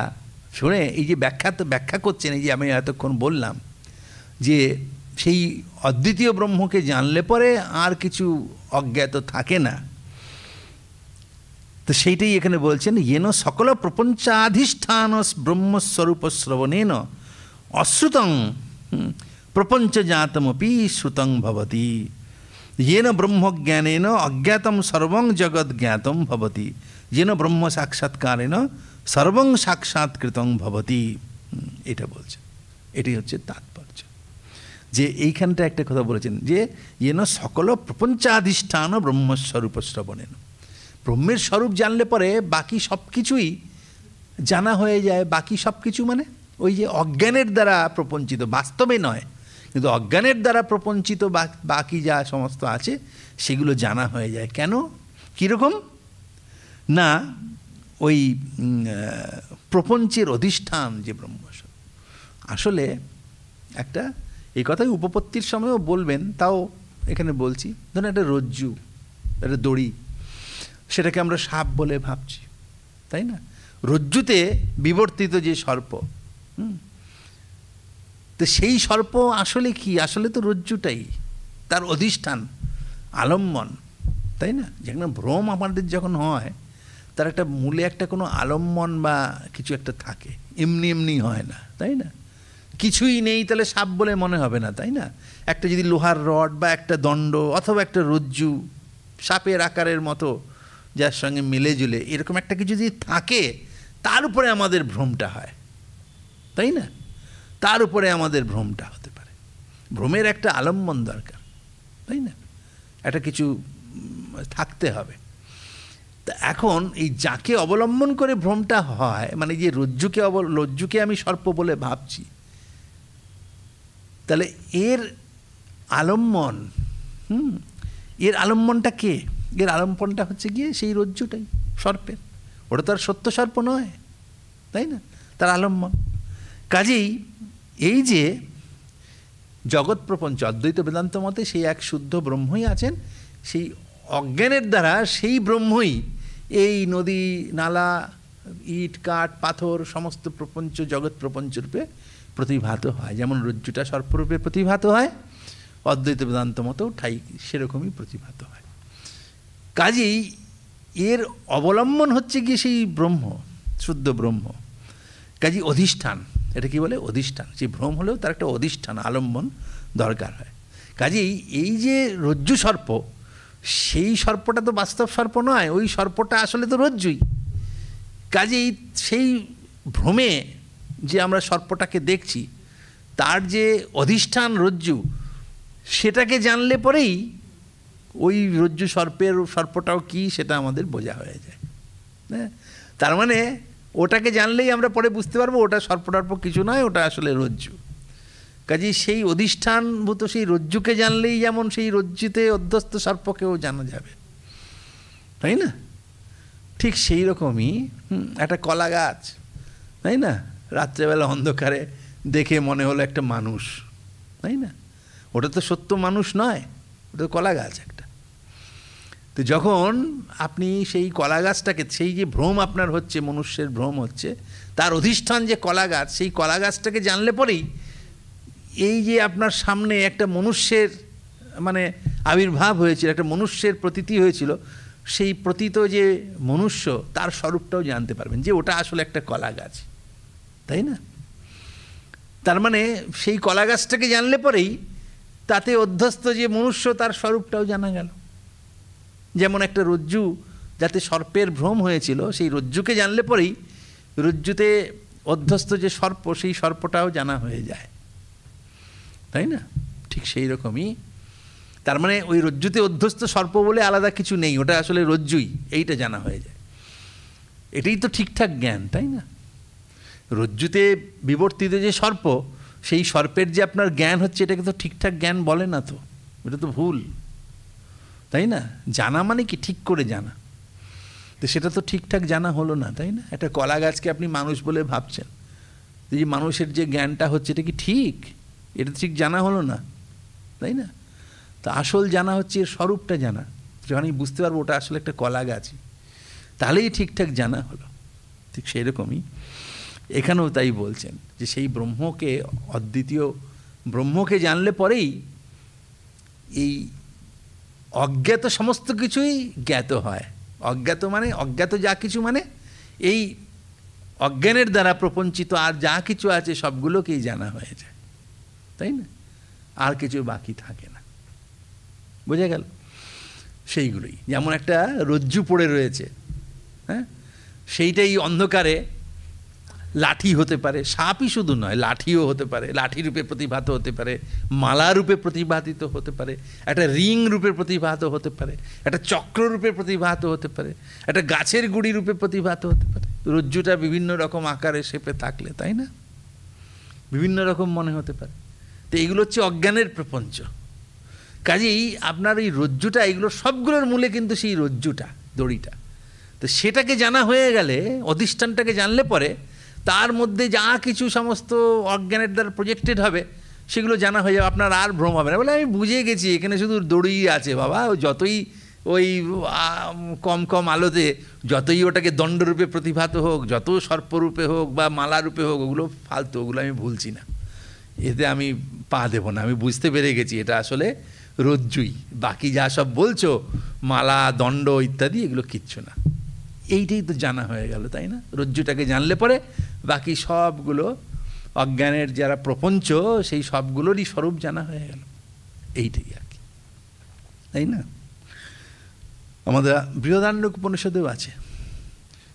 শুনে এই যে ব্যাখ্যা করছেন, এই যে আমি এতক্ষণ বললাম যে সেই অদ্বিতীয় ব্রহ্মকে জানলে পরে আর কিছু অজ্ঞাত থাকে না, তো সেইটাই এখানে বলছেন, येन সকল প্রপঞ্চাধিষ্ঠান ব্রহ্মস্বরূপ শ্রবণেন অশ্রুতং প্রপঞ্চজাতমপি শ্রুতং ভবতি, येन ব্রহ্মজ্ঞানেন অজ্ঞাতম সর্বং জগৎ জ্ঞাতম ভবতি, येन ব্রহ্ম সাক্ষাৎকারেণ সর্বং সাক্ষাৎকৃতং ভবতি। এটা বলছেন, এটাই হচ্ছে তাৎপর্য। যে এইখানটা একটা কথা বলেছেন যে येन সকল প্রপঞ্চাধিষ্ঠান ব্রহ্মস্বরূপ শ্রবণেন, ব্রহ্মের স্বরূপ জানলে পরে বাকি সব কিছুই জানা হয়ে যায়। বাকি সব কিছু মানে ওই যে অজ্ঞানের দ্বারা প্রপঞ্চিত, বাস্তবে নয় কিন্তু অজ্ঞানের দ্বারা প্রপঞ্চিত বাকি যা সমস্ত আছে সেগুলো জানা হয়ে যায়। কেন? কীরকম না, ওই প্রপঞ্চের অধিষ্ঠান যে ব্রহ্মস্বরূপ। আসলে একটা এই কথাই উপপত্তির সময়ও বলবেন, তাও এখানে বলছি। ধরুন একটা রজ্জু, একটা দড়ি, সেটাকে আমরা সাপ বলে ভাবছি, তাই না? রজ্জুতে বিবর্তিত যে সর্প, তো সেই সর্প আসলে কি? আসলে তো রজ্জুটাই তার অধিষ্ঠান, আলম্বন, তাই না? যেখানে ভ্রম আমাদের যখন হয় তার একটা মূলে একটা কোনো আলম্বন বা কিছু একটা থাকে, এমনি এমনি হয় না, তাই না? কিছুই নেই তাহলে সাপ বলে মনে হবে না, তাই না? একটা যদি লোহার রড বা একটা দণ্ড অথবা একটা রজ্জু সাপের আকারের মতো যার সঙ্গে মিলে জুলে এরকম একটা কিছু যদি থাকে, তার উপরে আমাদের ভ্রমটা হয়, তাই না? তার উপরে আমাদের ভ্রমটা হতে পারে। ভ্রমের একটা আলম্বন দরকার, তাই না? একটা কিছু থাকতে হবে। তা এখন এই যাকে অবলম্বন করে ভ্রমটা হয়, মানে যে রজ্জুকে আমি সর্প বলে ভাবছি, তাহলে এর আলম্বন, এর আলম্বনটা কে? এর আলম্বনটা হচ্ছে গিয়ে সেই রজ্জুটাই, সর্পের। ওটা তো আর সত্য সর্প নয়, তাই না? তার আলম্বন। কাজেই এই যে জগৎ প্রপঞ্চ অদ্বৈত বেদান্ত মতে সেই এক শুদ্ধ ব্রহ্মই আছেন, সেই অজ্ঞানের দ্বারা সেই ব্রহ্মই এই নদী নালা ইট কাঠ পাথর সমস্ত প্রপঞ্চ জগৎ প্রপঞ্চ রূপে প্রতিভাত হয়। যেমন রজ্জুটা সর্পরূপে প্রতিভাত হয়, অদ্বৈত বেদান্ত মতেও ঠাই সেরকমই প্রতিভাত হয়। কাজেই এর অবলম্বন হচ্ছে গিয়ে সেই ব্রহ্ম, শুদ্ধ ব্রহ্ম। কাজেই অধিষ্ঠান, এটা কি বলে? অধিষ্ঠান। সেই ভ্রম হলেও তার একটা অধিষ্ঠান, আলম্বন দরকার হয়। কাজেই এই যে রজ্জু সর্প, সেই সর্পটা তো বাস্তব সর্প নয়, ওই সর্পটা আসলে তো রজ্জুই। কাজেই সেই ভ্রমে যে আমরা সর্পটাকে দেখছি, তার যে অধিষ্ঠান রজ্জু, সেটাকে জানলে পরেই ওই রজ্জু সর্পটাও কি সেটা আমাদের বোঝা হয়ে যায়। হ্যাঁ, তার মানে ওটাকে জানলেই আমরা পরে বুঝতে পারবো ওটা সর্পটার্প কিছু নয়, ওটা আসলে রজ্জু। কাজেই সেই অধিষ্ঠানভূত সেই রজ্জুকে জানলেই যেমন সেই রজ্জুতে অধ্যস্ত সর্পকেও জানা যাবে, তাই না? ঠিক সেই রকমই একটা কলা গাছ, তাই না? রাত্রেবেলা অন্ধকারে দেখে মনে হলো একটা মানুষ, তাই না? ওটা তো সত্য মানুষ নয়, ওটা তো কলা গাছ একটা। তো যখন আপনি সেই কলা গাছটাকে, সেই যে ভ্রম আপনার হচ্ছে, মনুষ্যের ভ্রম হচ্ছে, তার অধিষ্ঠান যে কলা গাছ, সেই কলা গাছটাকে জানলে পরেই এই যে আপনার সামনে একটা মনুষ্যের মানে আবির্ভাব হয়েছিল, একটা মনুষ্যের প্রতীতি হয়েছিল, সেই প্রতীত যে মনুষ্য তার স্বরূপটাও জানতে পারবেন যে ওটা আসলে একটা কলা গাছ, তাই না? তার মানে সেই কলা গাছটাকে জানলে পরেই তাতে অধ্যস্ত যে মনুষ্য তার স্বরূপটাও জানা গেল। যেমন একটা রজ্জু যাতে সর্পের ভ্রম হয়েছিল, সেই রজ্জুকে জানলে পরেই রজ্জুতে অধ্যস্ত যে সর্প, সেই সর্পটাও জানা হয়ে যায়, তাই না? ঠিক সেই রকমই তার মানে ওই রজ্জুতে অধ্যস্ত সর্প বলে আলাদা কিছু নেই, ওটা আসলে রজ্জুই, এইটা জানা হয়ে যায়। এটাই তো ঠিকঠাক জ্ঞান, তাই না? রজ্জুতে বিবর্তিত যে সর্প, সেই সর্পের যে আপনার জ্ঞান হচ্ছে, এটাকে তো ঠিকঠাক জ্ঞান বলে না, তো এটা তো ভুল, তাই না? জানা মানে কি? ঠিক করে জানা। তো সেটা তো ঠিকঠাক জানা হলো না, তাই না? একটা কলা গাছকে আপনি মানুষ বলে ভাবছেন, যে মানুষের যে জ্ঞানটা হচ্ছে এটা কি ঠিক? এটা ঠিক জানা হলো না, তাই না? তো আসল জানা হচ্ছে এর স্বরূপটা জানা। যখন আমি বুঝতে পারবো ওটা আসলে একটা কলা গাছই, তাহলেই ঠিকঠাক জানা হলো। ঠিক সেই রকমই এখানেও তাই বলছেন যে সেই ব্রহ্মকে, অদ্বিতীয় ব্রহ্মকে জানলে পরেই এই অজ্ঞাত সমস্ত কিছুই জ্ঞাত হয়। অজ্ঞাত মানে, অজ্ঞাত যা কিছু মানে এই অজ্ঞানের দ্বারা প্রপঞ্চিত আর যা কিছু আছে সবগুলোকেই জানা হয়ে যায়, তাই না? আর কিছু বাকি থাকে না। বোঝা গেল? সেইগুলোই, যেমন একটা রজ্জু পড়ে রয়েছে, হ্যাঁ, সেইটাই অন্ধকারে লাঠি হতে পারে, সাপই শুধু নয়, লাঠিও হতে পারে, লাঠি রূপে প্রতিভাত হতে পারে, মালা রূপে প্রতিভাতিত হতে পারে, একটা রিং রূপে প্রতিভাত হতে পারে, একটা চক্র রূপে প্রতিভাত হতে পারে, একটা গাছের গুড়ি রূপে প্রতিভাত হতে পারে। রজ্জুটা বিভিন্ন রকম আকারে শেপে থাকলে, তাই না, বিভিন্ন রকম মনে হতে পারে। তো এইগুলো হচ্ছে অজ্ঞানের প্রপঞ্চ। কাজেই আপনার এই রজ্জুটা, এইগুলো সবগুলোর মূলে কিন্তু সেই রজ্জুটা, দড়িটা। তো সেটাকে জানা হয়ে গেলে, অধিষ্ঠানটাকে জানলে পরে তার মধ্যে যা কিছু সমস্ত অজ্ঞানের দ্বারা প্রজেক্টেড হবে সেগুলো জানা হয়ে যাবে, আপনার আর ভ্রম হবে না। বলে আমি বুঝে গেছি এখানে শুধু দড়ি আছে বাবা, যতই ওই কম কম আলোতে যতই ওটাকে দণ্ডরূপে প্রতিভাত হোক, যত সর্পরূপে হোক বা মালা রূপে হোক, ওগুলো ফালতু, ওগুলো আমি ভুলছি না, এতে আমি পা দেবো না। আমি বুঝতে পেরে গেছি এটা আসলে রজ্জুই, বাকি যা সব বলছো মালা দণ্ড ইত্যাদি এগুলো কিচ্ছু না। এইটাই তো জানা হয়ে গেল, তাই না? রজ্জুটাকে জানলে পরে বাকি সবগুলো অজ্ঞানের যারা প্রপঞ্চ সেই সবগুলোরই স্বরূপ জানা হয়ে গেল। এইটাই আর কি, তাই না? আমাদের বৃহদারণ্যক উপনিষদেও আছে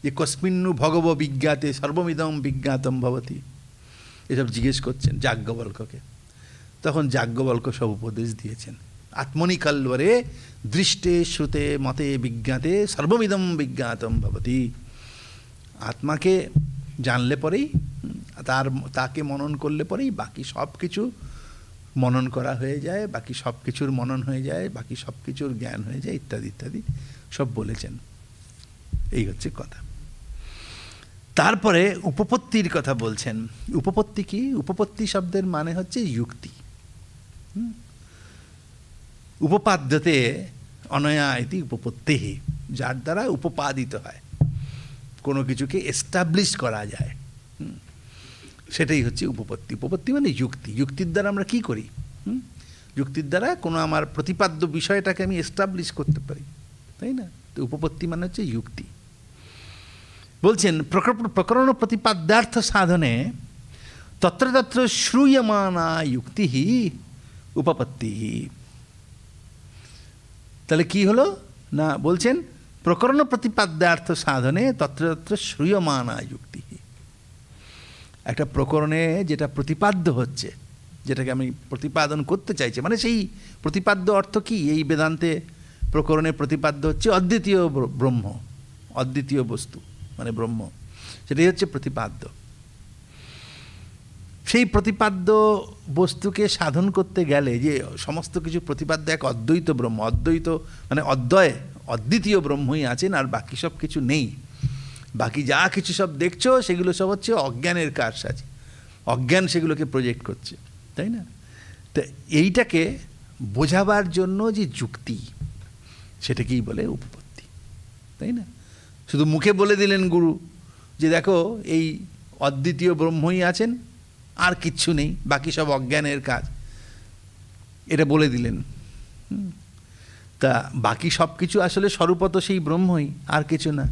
যে কস্মিন্নু ভগব বিজ্ঞাতে সর্বমিদং বিজ্ঞাতম ভবতি, এসব জিজ্ঞেস করছেন যাজ্ঞবল্ক্যকে। তখন যাজ্ঞবল্ক্য সব উপদেশ দিয়েছেন, আত্মনি কল্বরে দৃষ্টে শ্রুতে মতে বিজ্ঞাতে সর্বমিদম বিজ্ঞাতম ভবতি। আত্মাকে জানলে পরেই, তাকে মনন করলে পরেই বাকি সব কিছু মনন করা হয়ে যায়, বাকি সব কিছুর মনন হয়ে যায়, বাকি সব কিছুর জ্ঞান হয়ে যায়, ইত্যাদি ইত্যাদি সব বলেছেন। এই হচ্ছে কথা। তারপরে উপপত্তির কথা বলছেন। উপপত্তি কি? উপপত্তি শব্দের মানে হচ্ছে যুক্তি। উপপাদ্যতে অনয়া ইতি উপপত্তিহি, যার দ্বারা উপপাদিত হয়, কোনো কিছুকে এস্টাবলিশ করা যায়, সেটাই হচ্ছে উপপত্তি। উপপত্তি মানে যুক্তি। যুক্তির দ্বারা আমরা কি করি? যুক্তির দ্বারা কোনো আমার প্রতিপাদ্য বিষয়টাকে আমি এস্টাবলিশ করতে পারি, তাই না? তো উপপত্তি মানে হচ্ছে যুক্তি। বলছেন প্রকরণ প্রতিপাদ্যার্থ সাধনে তত্র তত্র শ্রূয়মানা যুক্তি উপপত্তি। তাহলে কি হলো না, বলছেন প্রকরণ প্রতিপাদ্যার্থ সাধনে তত্র তত্র শ্রূয়মানা যুক্তি। একটা প্রকরণে যেটা প্রতিপাদ্য হচ্ছে, যেটাকে আমি প্রতিপাদন করতে চাইছি, মানে সেই প্রতিপাদ্য অর্থ কি? এই বেদান্তে প্রকরণে প্রতিপাদ্য হচ্ছে অদ্বিতীয় ব্রহ্ম, অদ্বিতীয় বস্তু মানে ব্রহ্ম, সেটাই হচ্ছে প্রতিপাদ্য। সেই প্রতিপাদ্য বস্তুকে সাধন করতে গেলে যে সমস্ত কিছু প্রতিপাদ্য এক অদ্বৈত ব্রহ্ম, অদ্বৈত মানে অদ্বয়, অদ্বিতীয় ব্রহ্মই আছেন, আর বাকি সব কিছু নেই। বাকি যা কিছু সব দেখছো সেগুলো সব হচ্ছে অজ্ঞানের কারসাজি, অজ্ঞান সেগুলোকে প্রজেক্ট করছে, তাই না? তো এইটাকে বোঝাবার জন্য যে যুক্তি, সেটাকেই বলে উপপত্তি, তাই না? শুধু মুখে বলে দিলেন গুরু যে দেখো এই অদ্বিতীয় ব্রহ্মই আছেন, আর কিচ্ছু নেই, বাকি সব অজ্ঞানের কাজ, এটা বলে দিলেন। তা বাকি সব কিছু আসলে স্বরূপত সেই ব্রহ্মই, আর কিছু না।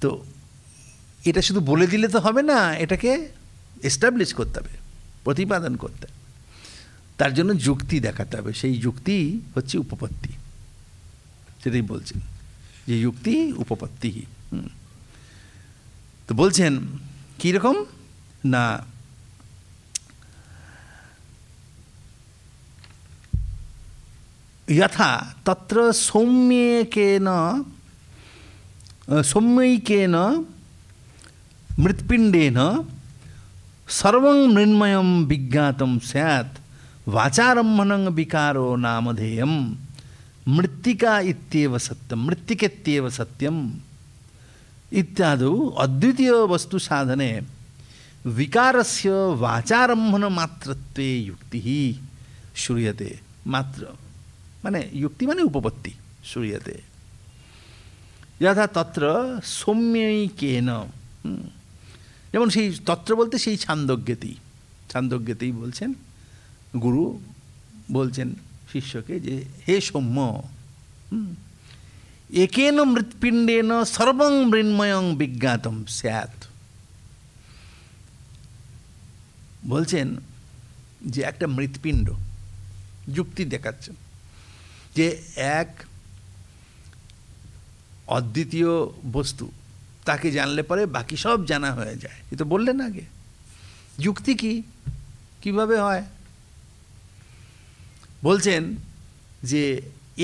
তো এটা শুধু বলে দিলে তো হবে না, এটাকে এস্টাবলিশ করতে হবে, প্রতিপাদন করতে হবে, তার জন্য যুক্তি দেখাতে হবে। সেই যুক্তি হচ্ছে উপপত্তি, সেটাই বলছেন যে যুক্তি উপপত্তি। তো বলছেন কীরকম না, যথা তত্র সৌম্যৈকেন মৃৎপিণ্ডেন সর্বং মৃন্ময়ম বিজ্ঞাতম স্যাৎ বাচারম্ভনং বিকারো নামধেয়ম মৃত্তিকা ইত্যেব সত্যম, মৃত্তিকেত্যেব সত্যম ইত্যাদৌ অদ্বিতীয় বস্তু সাধনে বিকারস্য বাচারম্ভন মাত্রত্বে যুক্তি শ্রূয়তে। মাত্র মানে যুক্তি মানে উপপত্তি, শ্রূয়তে যথা তত্র সৌম্যৈকেন। যেমন সেই তত্র বলতে সেই ছান্দোগ্যতেই বলছেন, গুরু বলছেন শিষ্যকে যে হে সৌম্য, একেন মৃৎপিণ্ডেন সর্বং মৃন্ময়ং বিজ্ঞাতম স্যাৎ। বলছেন যে একটা মৃৎপিণ্ড, যুক্তি দেখাচ্ছেন যে এক অদ্বিতীয় বস্তু, তাকে জানলে পরে বাকি সব জানা হয়ে যায়। এ তো বললেন আগে। যুক্তি কি, কিভাবে হয়? বলছেন যে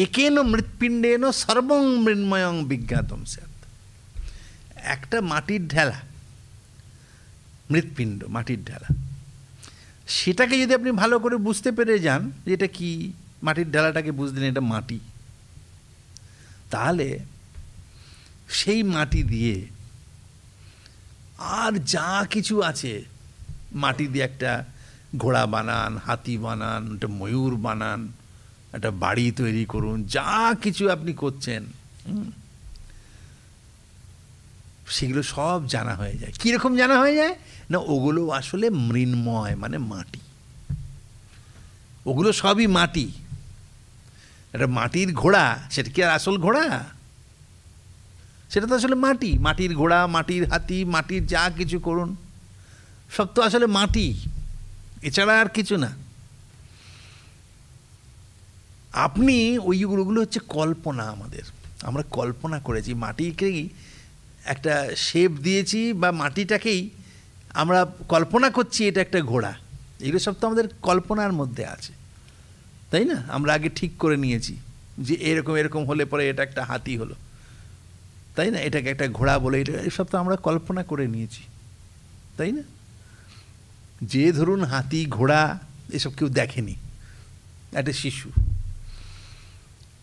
একেন মৃৎপিণ্ডেন সর্বং মৃন্ময়ং বিজ্ঞাতম স্যাৎ। একটা মাটির ঢেলা, মৃৎপিণ্ড মাটির ঢেলা, সেটাকে যদি আপনি ভালো করে বুঝতে পেরে যান যে এটা কি, মাটির ঢেলাটাকে বুঝলেন এটা মাটি, তাহলে সেই মাটি দিয়ে আর যা কিছু আছে, মাটি দিয়ে একটা ঘোড়া বানান, হাতি বানান, একটা ময়ূর বানান, একটা বাড়ি তৈরি করুন, যা কিছু আপনি করছেন সেগুলো সব জানা হয়ে যায়। কীরকম জানা হয়ে যায় না, ওগুলো আসলে মৃন্ময় মানে মাটি, ওগুলো সবই মাটি। একটা মাটির ঘোড়া, সেটা কি আর আসল ঘোড়া? সেটা তো আসলে মাটি। মাটির ঘোড়া, মাটির হাতি, মাটির যা কিছু করুন সব তো আসলে মাটি, এছাড়া আর কিছু না। আপনি ওইগুলো হচ্ছে কল্পনা আমাদের, আমরা কল্পনা করেছি, মাটিকেই একটা শেপ দিয়েছি বা মাটিটাকেই আমরা কল্পনা করছি এটা একটা ঘোড়া। এগুলো সব তো আমাদের কল্পনার মধ্যে আছে, তাই না? আমরা আগে ঠিক করে নিয়েছি যে এরকম এরকম হলে পরে এটা একটা হাতি হলো, তাই না? এটাকে একটা ঘোড়া বলে, এটা এসব তো আমরা কল্পনা করে নিয়েছি, তাই না? যে ধরুন হাতি ঘোড়া এসব কেউ দেখেনি, একটা শিশু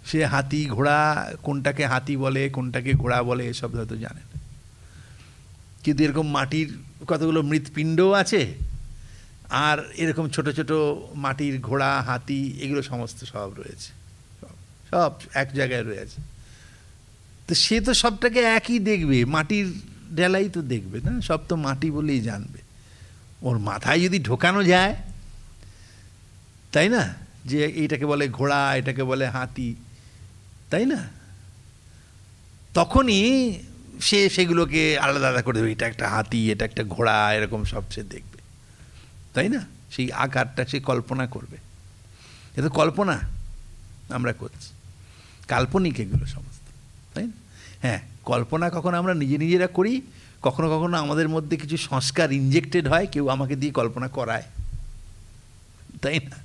সে হাতি ঘোড়া কোনটাকে হাতি বলে কোনটাকে ঘোড়া বলে এসব হয়তো জানেন, কিন্তু এরকম মাটির কতগুলো মৃৎপিণ্ডও আছে, আর এরকম ছোট ছোট মাটির ঘোড়া হাতি এগুলো সমস্ত সব রয়েছে, সব এক জায়গায় রয়েছে। তো সে তো সবটাকে একই দেখবে, মাটির ডেলাই তো দেখবে না, সব তো মাটি বলেই জানবে। ওর মাথায় যদি ঢোকানো যায়, তাই না, যে এইটাকে বলে ঘোড়া, এটাকে বলে হাতি, তাই না, তখনই সে সেগুলোকে আলাদা আলাদা করে দেবে, এটা একটা হাতি, এটা একটা ঘোড়া, এরকম সব সে দেখবে, তাই না? সেই আকারটা সে কল্পনা করবে। এ তো কল্পনা আমরা করছি, কাল্পনিক এগুলো সমস্ত, তাই না? হ্যাঁ, কল্পনা কখনো আমরা নিজেরা করি, কখনো কখনো আমাদের মধ্যে কিছু সংস্কার ইনজেক্টেড হয়, কেউ আমাকে দিয়ে কল্পনা করায়, তাই না?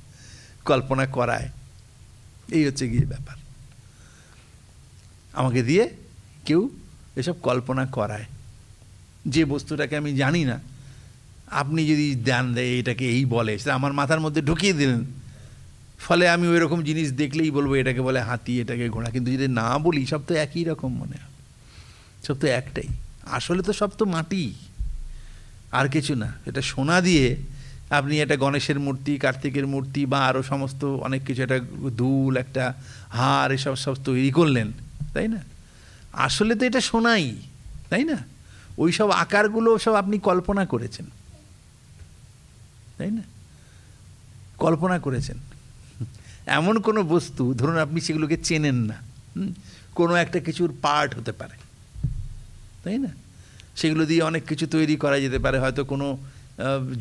কল্পনা করায়, এই হচ্ছে গিয়ে ব্যাপার। আমাকে দিয়ে কেউ এসব কল্পনা করায়, যে বস্তুটাকে আমি জানি না, আপনি যদি দেন দেয় এটাকে এই বলে, সেটা আমার মাথার মধ্যে ঢুকিয়ে দিলেন, ফলে আমি ওই রকম জিনিস দেখলেই বলবো এটাকে বলে হাতি, এটাকে ঘোড়া। কিন্তু যদি না বলি, সব তো একই রকম মনে হয়, সব তো একটাই। আসলে তো সব তো মাটি, আর কিছু না। এটা সোনা দিয়ে আপনি একটা গণেশের মূর্তি, কার্তিকের মূর্তি বা আরও সমস্ত অনেক কিছু, একটা দুল, একটা হার, এসব সব তৈরি করলেন, তাই না? আসলে তো এটা সোনাই, তাই না? ওই সব আকারগুলো সব আপনি কল্পনা করেছেন, তাই না? কল্পনা করেছেন। এমন কোনো বস্তু ধরুন আপনি সেগুলোকে চেনেন না, কোনো একটা কিছুর পার্ট হতে পারে, তাই না? সেগুলো দিয়ে অনেক কিছু তৈরি করা যেতে পারে, হয়তো কোনো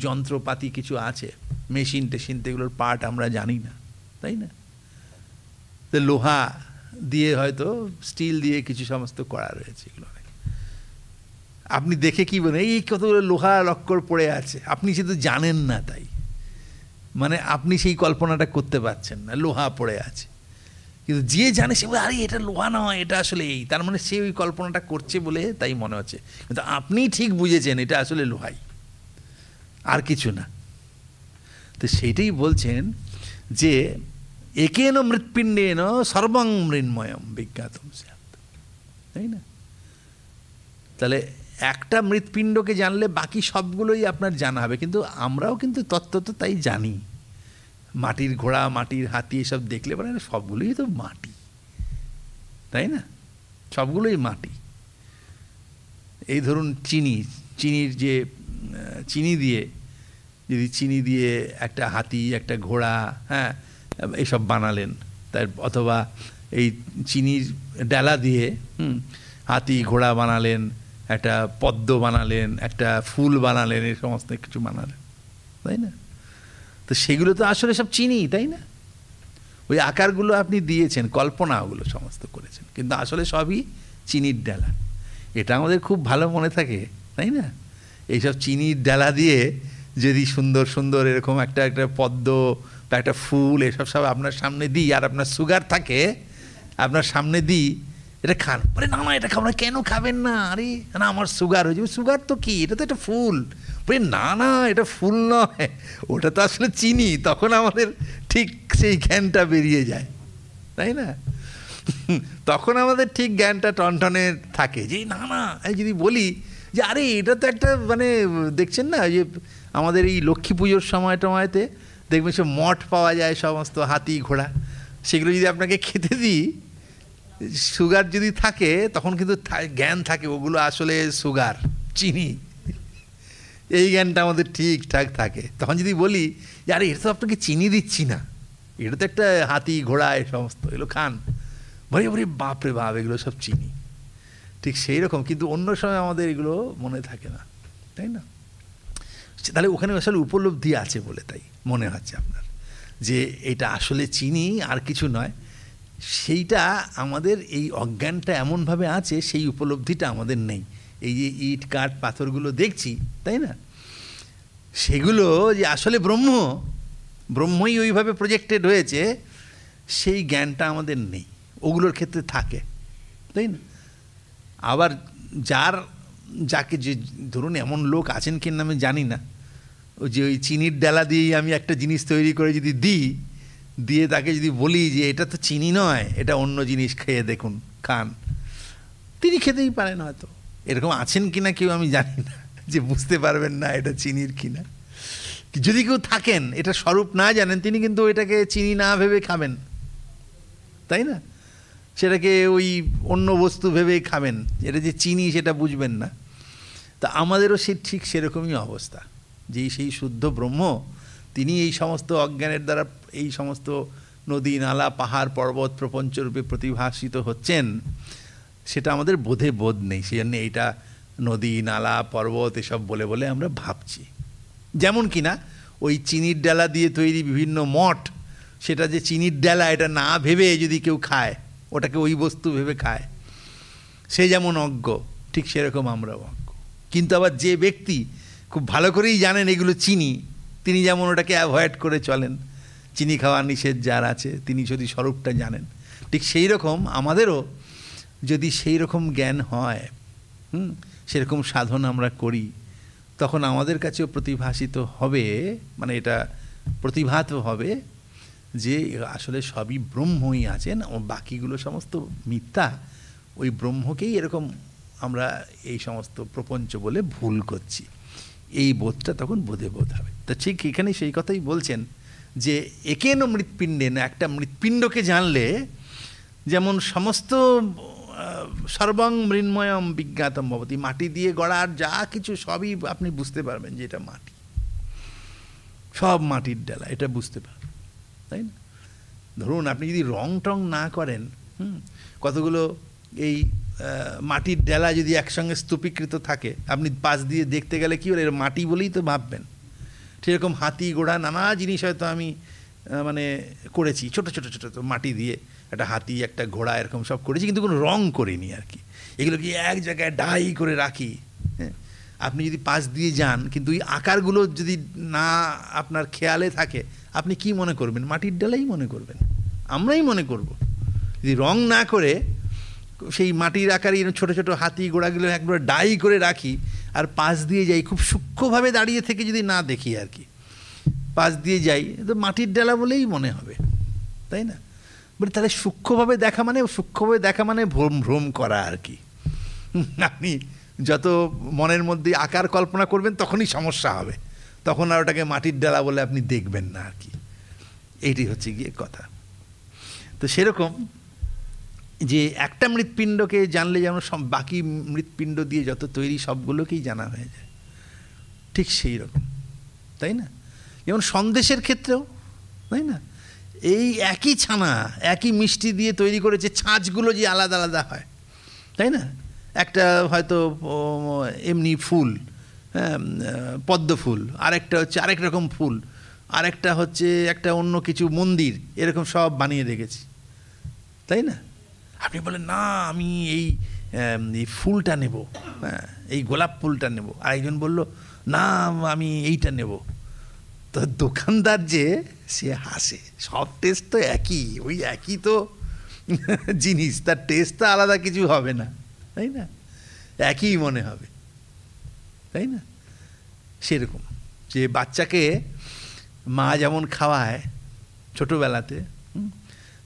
যন্ত্রপাতি কিছু আছে, মেশিন টেশিন, এগুলোর পার্ট আমরা জানি না, তাই না? তো লোহা দিয়ে হয়তো স্টিল দিয়ে কিছু সমস্ত করা রয়েছে, এগুলো অনেক। আপনি দেখে কি বলেন, এই কতগুলো লোহা লক্কর পড়ে আছে, আপনি সেটা জানেন না, তাই মানে আপনি সেই কল্পনাটা করতে পারছেন না, লোহা পড়ে আছে। কিন্তু যে জানে সে বলে, আরে এটা লোহা নয়, এটা আসলে এই, তার মানে সে ওই কল্পনাটা করছে বলে তাই মনে হচ্ছে, কিন্তু আপনি ঠিক বুঝেছেন এটা আসলে লোহাই, আর কিছু না। তো সেইটাই বলছেন যে একেন মৃৎপিণ্ডেন সর্বং মৃন্ময়ম বিজ্ঞাতম স্যাৎ, তাই না? তাহলে একটা মৃৎপিণ্ডকে জানলে বাকি সবগুলোই আপনার জানা হবে। কিন্তু আমরাও কিন্তু তত্ত্ব তো তাই জানি, মাটির ঘোড়া, মাটির হাতি এসব দেখলে পরে সবগুলোই তো মাটি, তাই না? সবগুলোই মাটি। এই ধরুন চিনির যে চিনি দিয়ে একটা হাতি, একটা ঘোড়া, হ্যাঁ, এইসব বানালেন, তার অথবা এই চিনির ডালা দিয়ে হাতি ঘোড়া বানালেন, একটা পদ্ম বানালেন, একটা ফুল বানালেন, এই সমস্ত কিছু বানালেন, তাই না? তো সেগুলো তো আসলে সব চিনি, তাই না? ওই আকারগুলো আপনি দিয়েছেন, কল্পনা ওগুলো সমস্ত করেছেন, কিন্তু আসলে সবই চিনির ডালা। এটা আমাদের খুব ভালো মনে থাকে, তাই না? এইসব চিনির ডালা দিয়ে যদি সুন্দর সুন্দর এরকম একটা পদ্ম বা একটা ফুল এসব সব আপনার সামনে দিই, আর আপনার সুগার থাকে, আপনার সামনে দিই, এটা খান, আরে না এটা খাবো না, কেন খাবেন না? আরে না, আমার সুগার হয়ে যাবে। সুগার তো কি, এটা তো একটা ফুল। বলে না এটা ফুল নয়, ওটা তো আসলে চিনি। তখন আমাদের ঠিক সেই জ্ঞানটা বেরিয়ে যায়, তাই না? তখন আমাদের ঠিক জ্ঞানটা টনটনে থাকে যে না আমি যদি বলি যে আরে এটা তো একটা মানে দেখছেন না যে আমাদের এই লক্ষ্মী পুজোর সময়তে দেখবেন সব মঠ পাওয়া যায়, সমস্ত হাতি ঘোড়া, সেগুলো যদি আপনাকে খেতে দিই, সুগার যদি থাকে তখন কিন্তু জ্ঞান থাকে ওগুলো আসলে সুগার, চিনি, এই জ্ঞানটা আমাদের ঠিকঠাক থাকে। তখন যদি বলি যে আরে এটা তো আপনাকে চিনি দিচ্ছি না, এটা তো একটা হাতি ঘোড়া, এই সমস্ত এগুলো খান, বলে বলে বাপরে বাপ এগুলো সব চিনি। ঠিক সেই রকম কিন্তু অন্য সময় আমাদের এগুলো মনে থাকে না, তাই না? তাহলে ওখানে আসলে উপলব্ধি আছে বলে তাই মনে হচ্ছে আপনার যে এটা আসলে চিনি আর কিছু নয়। সেইটা আমাদের এই অজ্ঞানটা এমনভাবে আছে, সেই উপলব্ধিটা আমাদের নেই। এই যে ইট কাঠ পাথরগুলো দেখছি, তাই না, সেগুলো যে আসলে ব্রহ্মই ওইভাবে প্রজেক্টেড হয়েছে, সেই জ্ঞানটা আমাদের নেই। ওগুলোর ক্ষেত্রে থাকে, তাই না? আবার যাকে যে ধরুন এমন লোক আছেন কিনা আমি জানি না, ওই যে ওই চিনির ডালা দিয়েই আমি একটা জিনিস তৈরি করে যদি দিয়ে তাকে যদি বলি যে এটা তো চিনি নয়, এটা অন্য জিনিস, খেয়ে দেখুন, খান, তিনি খেতেই পারেন হয়তো। এরকম আছেন কিনা কেউ আমি জানি না, যে বুঝতে পারবেন না এটা চিনির কিনা। যদি কেউ থাকেন এটা স্বরূপ না জানেন, তিনি কিন্তু এটাকে চিনি না ভেবে খাবেন, তাই না? সেটাকে ওই অন্য বস্তু ভেবেই খাবেন, এটা যে চিনি সেটা বুঝবেন না। তা আমাদেরও ঠিক সেরকমই অবস্থা, যে সেই শুদ্ধ ব্রহ্ম তিনি এই সমস্ত অজ্ঞানের দ্বারা এই সমস্ত নদী নালা পাহাড় পর্বত প্রপঞ্চরূপে প্রতিভাসিত হচ্ছেন, সেটা আমাদের বোধ নেই। সেই জন্য এইটা নদী নালা পর্বত এসব বলে আমরা ভাবছি। যেমন কিনা ওই চিনির ডালা দিয়ে তৈরি বিভিন্ন মঠ, সেটা যে চিনির ডালা এটা না ভেবে যদি কেউ খায়, ওটাকে ওই বস্তু ভেবে খায়, সে যেমন অজ্ঞ, ঠিক সেরকম আমরাও অজ্ঞ। কিন্তু আবার যে ব্যক্তি খুব ভালো করেই জানেন এগুলো চিনি, তিনি যেমন ওটাকে অ্যাভয়েড করে চলেন, চিনি খাওয়া নিষেধ যার আছে, তিনি যদি স্বরূপটা জানেন, ঠিক সেই রকম আমাদেরও যদি সেই রকম জ্ঞান হয়, সেরকম সাধন আমরা করি, তখন আমাদের কাছেও প্রতিভাসিত হবে, মানে এটা প্রতিভাত হবে যে আসলে সবই ব্রহ্মই আছেন, বাকিগুলো সমস্ত মিথ্যা। ওই ব্রহ্মকেই এরকম আমরা এই সমস্ত প্রপঞ্চ বলে ভুল করছি, এই বোধটা তখন বোধ হবে। তো ঠিক এখানে সেই কথাই বলছেন যে একেন মৃৎপিণ্ডেন, একটা মৃৎপিণ্ডকে জানলে যেমন সমস্ত সর্বং মৃন্ময়ম বিজ্ঞাতম ভবতি, মাটি দিয়ে গড়ার যা কিছু সবই আপনি বুঝতে পারবেন যে এটা মাটি, সব মাটির ডালা, এটা বুঝতে পারবেন, তাই না? ধরুন আপনি যদি রং টং না করেন, কতগুলো এই মাটির ডালা যদি একসঙ্গে স্তূপীকৃত থাকে, আপনি পাশ দিয়ে দেখতে গেলে কী বলে এর মাটি বলেই তো ভাববেন। সেরকম হাতি ঘোড়া নানা জিনিস হয়তো আমি মানে করেছি, ছোট মাটি দিয়ে একটা হাতি একটা ঘোড়া এরকম সব করেছি, কিন্তু কোনো রং করিনি আর কি। এগুলো কি এক জায়গায় ডাই করে রাখি, হ্যাঁ, আপনি যদি পাশ দিয়ে যান, কিন্তু এই আকারগুলো যদি না আপনার খেয়ালে থাকে, আপনি কি মনে করবেন? মাটির ডালাই মনে করবেন, আমরাই মনে করব। যদি রং না করে সেই মাটির আকারে ছোট ছোট হাতি ঘোড়াগুলো একবার ডাই করে রাখি, আর পাশ দিয়ে যাই, খুব সূক্ষ্মভাবে দাঁড়িয়ে থেকে যদি না দেখি আর কি, পাশ দিয়ে যাই, তো মাটির ডালা বলেই মনে হবে, তাই না? বলে তাহলে সূক্ষ্মভাবে দেখা মানে ভ্রম ভ্রম করা আর কি। আপনি যত মনের মধ্যে আকার কল্পনা করবেন তখনই সমস্যা হবে, তখন আর ওটাকে মাটির ডালা বলে আপনি দেখবেন না আর কি। এইটি হচ্ছে গিয়ে কথা। তো সেরকম যে একটা মৃৎপিণ্ডকে জানলে যেমন সব বাকি মৃৎপিণ্ড দিয়ে যত তৈরি সবগুলোকেই জানা হয়ে যায়, ঠিক সেই রকম, তাই না? যেমন সন্দেশের ক্ষেত্রেও, তাই না, এই একই ছানা একই মিষ্টি দিয়ে তৈরি করেছে, ছাঁচগুলো যে আলাদা আলাদা হয়, তাই না? একটা হয়তো এমনি ফুল, হ্যাঁ, পদ্ম ফুল, আরেকটা হচ্ছে আরেক রকম ফুল, আরেকটা হচ্ছে একটা অন্য কিছু মন্দির, এরকম সব বানিয়ে রেখেছি, তাই না? আপনি বলেন না আমি এই ফুলটা নেব, হ্যাঁ, এই গোলাপ ফুলটা নেব, আরেকজন বলল না আমি এইটা নেব। তো দোকানদার যে সে হাসে, সব টেস্ট তো একই, ওই একই তো জিনিস, তার টেস্ট তো আলাদা কিছু হবে না, তাই না? একই মনে হবে, তাই না? সেরকম যে বাচ্চাকে মা যেমন খাওয়ায় ছোটোবেলাতে,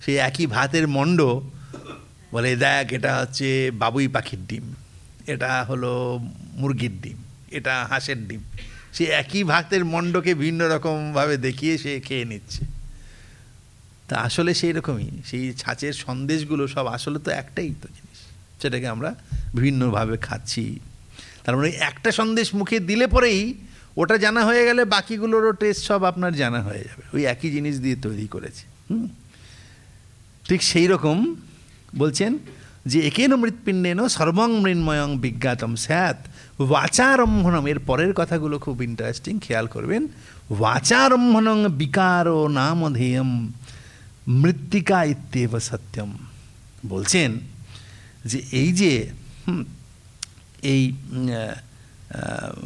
সেই একই ভাতের মণ্ড বলে দেখ এটা হচ্ছে বাবুই পাখির ডিম, এটা হলো মুরগির ডিম, এটা হাঁসের ডিম, সে একই ভাতের মণ্ডকে ভিন্ন রকমভাবে দেখিয়ে সে খেয়ে নিচ্ছে। তা আসলে সেই রকমই সেই ছাঁচের সন্দেশগুলো সব আসলে তো একটাই তো জিনিস, সেটাকে আমরা বিভিন্নভাবে খাচ্ছি। তার মানে একটা সন্দেশ মুখে দিলে পরেই ওটা জানা হয়ে গেলে বাকিগুলোরও টেস্ট সব আপনার জানা হয়ে যাবে, ওই একই জিনিস দিয়ে তৈরি করেছে। ঠিক সেই রকম বলছেন যে একেন মৃৎপিণ্ডেন সর্বং মৃন্ময়ং বিজ্ঞাতম স্যাৎ বাচারম্ভনম। এর পরের কথাগুলো খুব ইন্টারেস্টিং, খেয়াল করবেন। বাচারম্ভনং বিকারো নামধেয়ম মৃত্তিকা ইত্যেব সত্যম। বলছেন যে এই যে এই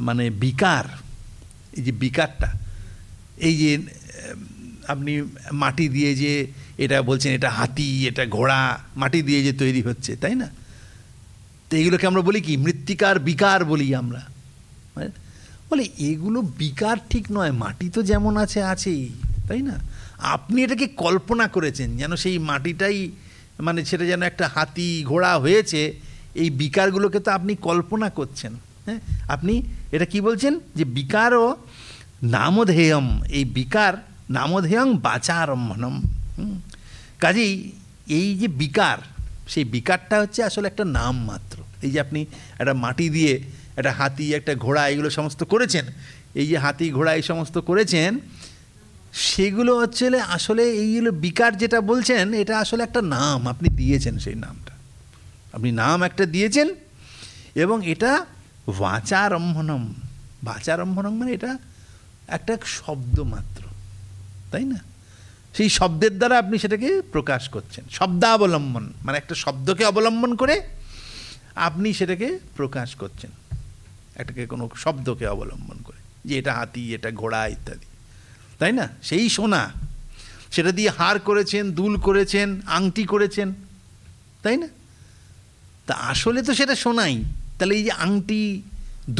মানে বিকার, এই যে বিকারটা, এই যে আপনি মাটি দিয়ে যে এটা বলছেন এটা হাতি, এটা ঘোড়া, মাটি দিয়ে যে তৈরি হচ্ছে, তাই না? তো এইগুলোকে আমরা বলি কি মৃত্তিকার বিকার বলি আমরা। বলে এগুলো বিকার ঠিক নয়, মাটি তো যেমন আছে আছেই, তাই না? আপনি এটাকে কল্পনা করেছেন যেন সেই মাটিটাই মানে সেটা যেন একটা হাতি ঘোড়া হয়েছে, এই বিকারগুলোকে তো আপনি কল্পনা করছেন। হ্যাঁ, আপনি এটা কি বলছেন যে বিকারও নামধেয়ম, এই বিকার নামধেয়ং বাচারম্ভনম। কাজেই এই যে বিকার, সেই বিকারটা হচ্ছে আসলে একটা নাম মাত্র। এই যে আপনি একটা মাটি দিয়ে একটা হাতি একটা ঘোড়া এগুলো সমস্ত করেছেন, এই যে হাতি ঘোড়া এই সমস্ত করেছেন, সেগুলো হচ্ছে আসলে এইগুলো বিকার যেটা বলছেন এটা আসলে একটা নাম আপনি দিয়েছেন, সেই নামটা আপনি নাম একটা দিয়েছেন, এবং এটা বাচারম্ভনম। বাচারম্ভনম মানে এটা একটা শব্দ মাত্র, তাই না? সেই শব্দের দ্বারা আপনি সেটাকে প্রকাশ করছেন। শব্দাবলম্বন মানে একটা শব্দকে অবলম্বন করে আপনি সেটাকে প্রকাশ করছেন, একটাকে কোনো শব্দকে অবলম্বন করে, যে এটা হাতি, এটা ঘোড়া ইত্যাদি, তাই না? সেই সোনা, সেটা দিয়ে হার করেছেন, দুল করেছেন, আংটি করেছেন, তাই না? তা আসলে তো সেটা সোনাই। তাহলে এই যে আংটি,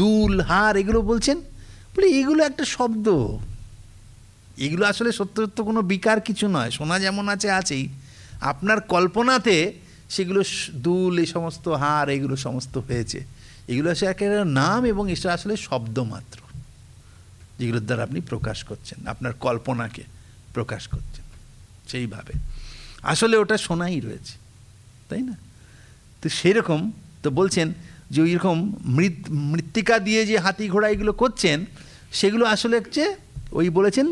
দুল, হার এগুলো বলছেন, বলে এগুলো একটা শব্দ, এগুলো আসলে সত্য সত্য কোনো বিকার কিছু নয়। সোনা যেমন আছে আছেই, আপনার কল্পনাতে সেগুলো দুল, এই সমস্ত হার এগুলো সমস্ত হয়েছে, এগুলো আসলে একটা নাম, এবং এটা আসলে শব্দ মাত্র, যেগুলোর দ্বারা আপনি প্রকাশ করছেন, আপনার কল্পনাকে প্রকাশ করছেন। সেইভাবে আসলে ওটা সোনাই রয়েছে, তাই না? তো সেরকম তো বলছেন যে ওই রকম মৃত্তিকা দিয়ে যে হাতি ঘোড়া এগুলো করছেন, সেগুলো আসলে হচ্ছে ওই বলেছেন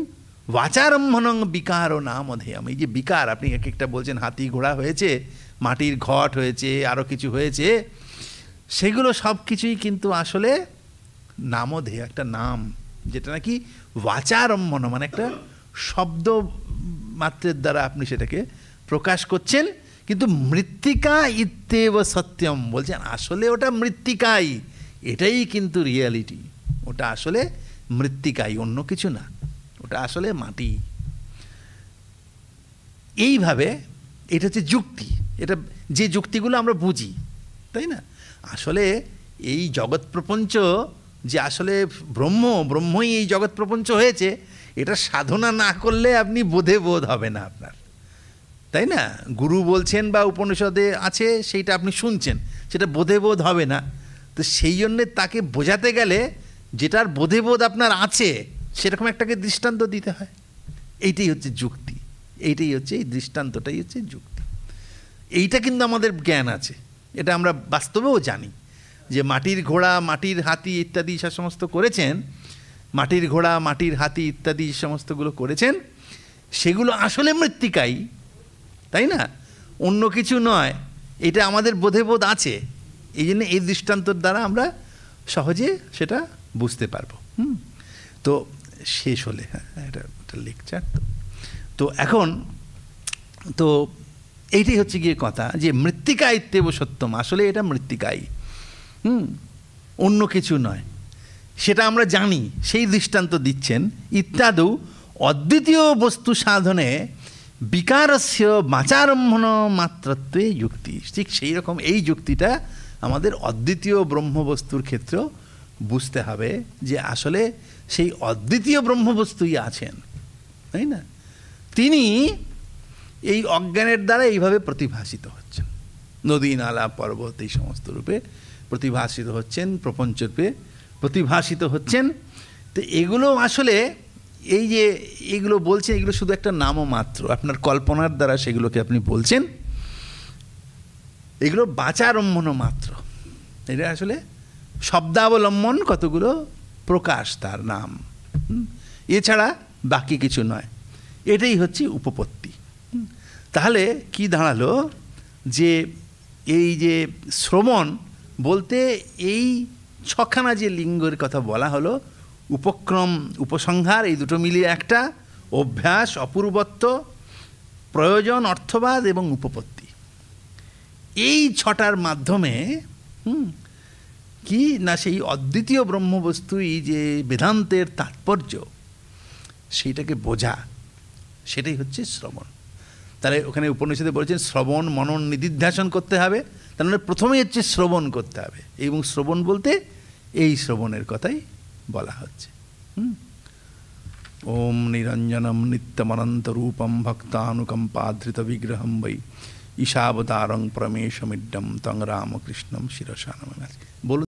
বাচারম্ভনং বিকার ও নামধেয়ম। এই যে বিকার আপনি এক একটা বলছেন, হাতি ঘোড়া হয়েছে, মাটির ঘট হয়েছে, আরও কিছু হয়েছে, সেগুলো সব কিছুই কিন্তু আসলে নামধেয়, একটা নাম, যেটা নাকি বাচারম্ভন মানে একটা শব্দ মাত্রের দ্বারা আপনি সেটাকে প্রকাশ করছেন। কিন্তু মৃত্তিকা ইত্যেব সত্যম বলছেন আসলে ওটা মৃত্তিকাই, এটাই কিন্তু রিয়ালিটি, ওটা আসলে মৃত্তিকাই, অন্য কিছু না, ওটা আসলে মাটি। এইভাবে এটা হচ্ছে যুক্তি, এটা যে যুক্তিগুলো আমরা বুঝি, তাই না? আসলে এই জগৎ প্রপঞ্চ যে আসলে ব্রহ্মই এই জগৎ প্রপঞ্চ হয়েছে, এটা সাধনা না করলে আপনি বোধ হবে না আপনার। তাই না? গুরু বলছেন বা উপনিষদে আছে, সেইটা আপনি শুনছেন, সেটা বোধে বোধ হবে না। তো সেই জন্যে তাকে বোঝাতে গেলে যেটার বোধে বোধ আপনার আছে সেরকম একটাকে দৃষ্টান্ত দিতে হয়। এইটাই হচ্ছে যুক্তি, এইটাই হচ্ছে, এই দৃষ্টান্তটাই হচ্ছে যুক্তি। এইটা কিন্তু আমাদের জ্ঞান আছে, এটা আমরা বাস্তবেও জানি যে মাটির ঘোড়া, মাটির হাতি ইত্যাদি সে সমস্ত করেছেন, মাটির ঘোড়া, মাটির হাতি ইত্যাদি সমস্তগুলো করেছেন, সেগুলো আসলে মৃত্তিকাই, তাই না? অন্য কিছু নয়। এটা আমাদের বোধে বোধ আছে, এই জন্য এই দৃষ্টান্তর দ্বারা আমরা সহজে সেটা বুঝতে পারবো। তো শেষ হলে, হ্যাঁ, এটা লেকচার। তো এখন তো এইটাই হচ্ছে গিয়ে কথা, যে মৃত্তিকা ইত্যেব সত্যম, আসলে এটা মৃত্তিকাই, অন্য কিছু নয়, সেটা আমরা জানি, সেই দৃষ্টান্ত দিচ্ছেন। ইত্যাদৌ অদ্বিতীয় বস্তু সাধনে বিকারস্য বাচারম্ভন মাত্রত্বে যুক্তি। ঠিক সেই রকম এই যুক্তিটা আমাদের অদ্বিতীয় ব্রহ্মবস্তুর ক্ষেত্রেও বুঝতে হবে, যে আসলে সেই অদ্বিতীয় ব্রহ্মবস্তুই আছেন, তাই না? তিনি এই অজ্ঞানের দ্বারা এইভাবে প্রতিভাসিত হচ্ছেন, নদী নালা পর্বত এই সমস্ত রূপে প্রতিভাসিত হচ্ছেন, প্রপঞ্চ রূপে প্রতিভাসিত হচ্ছেন। তো এগুলো আসলে এই যে এগুলো বলছেন, এগুলো শুধু একটা নামও মাত্র, আপনার কল্পনার দ্বারা সেগুলোকে আপনি বলছেন, এগুলো বাচারম্ভন মাত্র। এটা আসলে শব্দাবলম্বন কতগুলো প্রকাশ, তার নাম, এছাড়া বাকি কিছু নয়। এটাই হচ্ছে উপপত্তি। তাহলে কি দাঁড়ালো, যে এই যে শ্রবণ বলতে এই ছখানা যে লিঙ্গের কথা বলা হলো, উপক্রম, উপসংহার, এই দুটো মিলিয়ে একটা অভ্যাস, অপূর্বত্ব, প্রয়োজন, অর্থবাদ এবং উপপত্তি। এই ছটার মাধ্যমে কি না, সেই অদ্বিতীয় ব্রহ্মবস্তু, এই যে বেদান্তের তাৎপর্য, সেইটাকে বোঝা, সেটাই হচ্ছে শ্রবণ। তাহলে ওখানে উপনিষদে বলেছেন শ্রবণ মনন নিদিধ্যাসন করতে হবে। তার মানে প্রথমেই হচ্ছে শ্রবণ করতে হবে, এবং শ্রবণ বলতে এই শ্রবণের কথাই বলা হচ্ছে। ওম নিরঞ্জনম নিত্যমনন্ত রূপম ভক্তানুকম্পাধৃত বিগ্রহম বৈ ঈশাবতারং প্রমেশমিড্ডম তং রামকৃষ্ণম শিরসা নমামি। বলুন।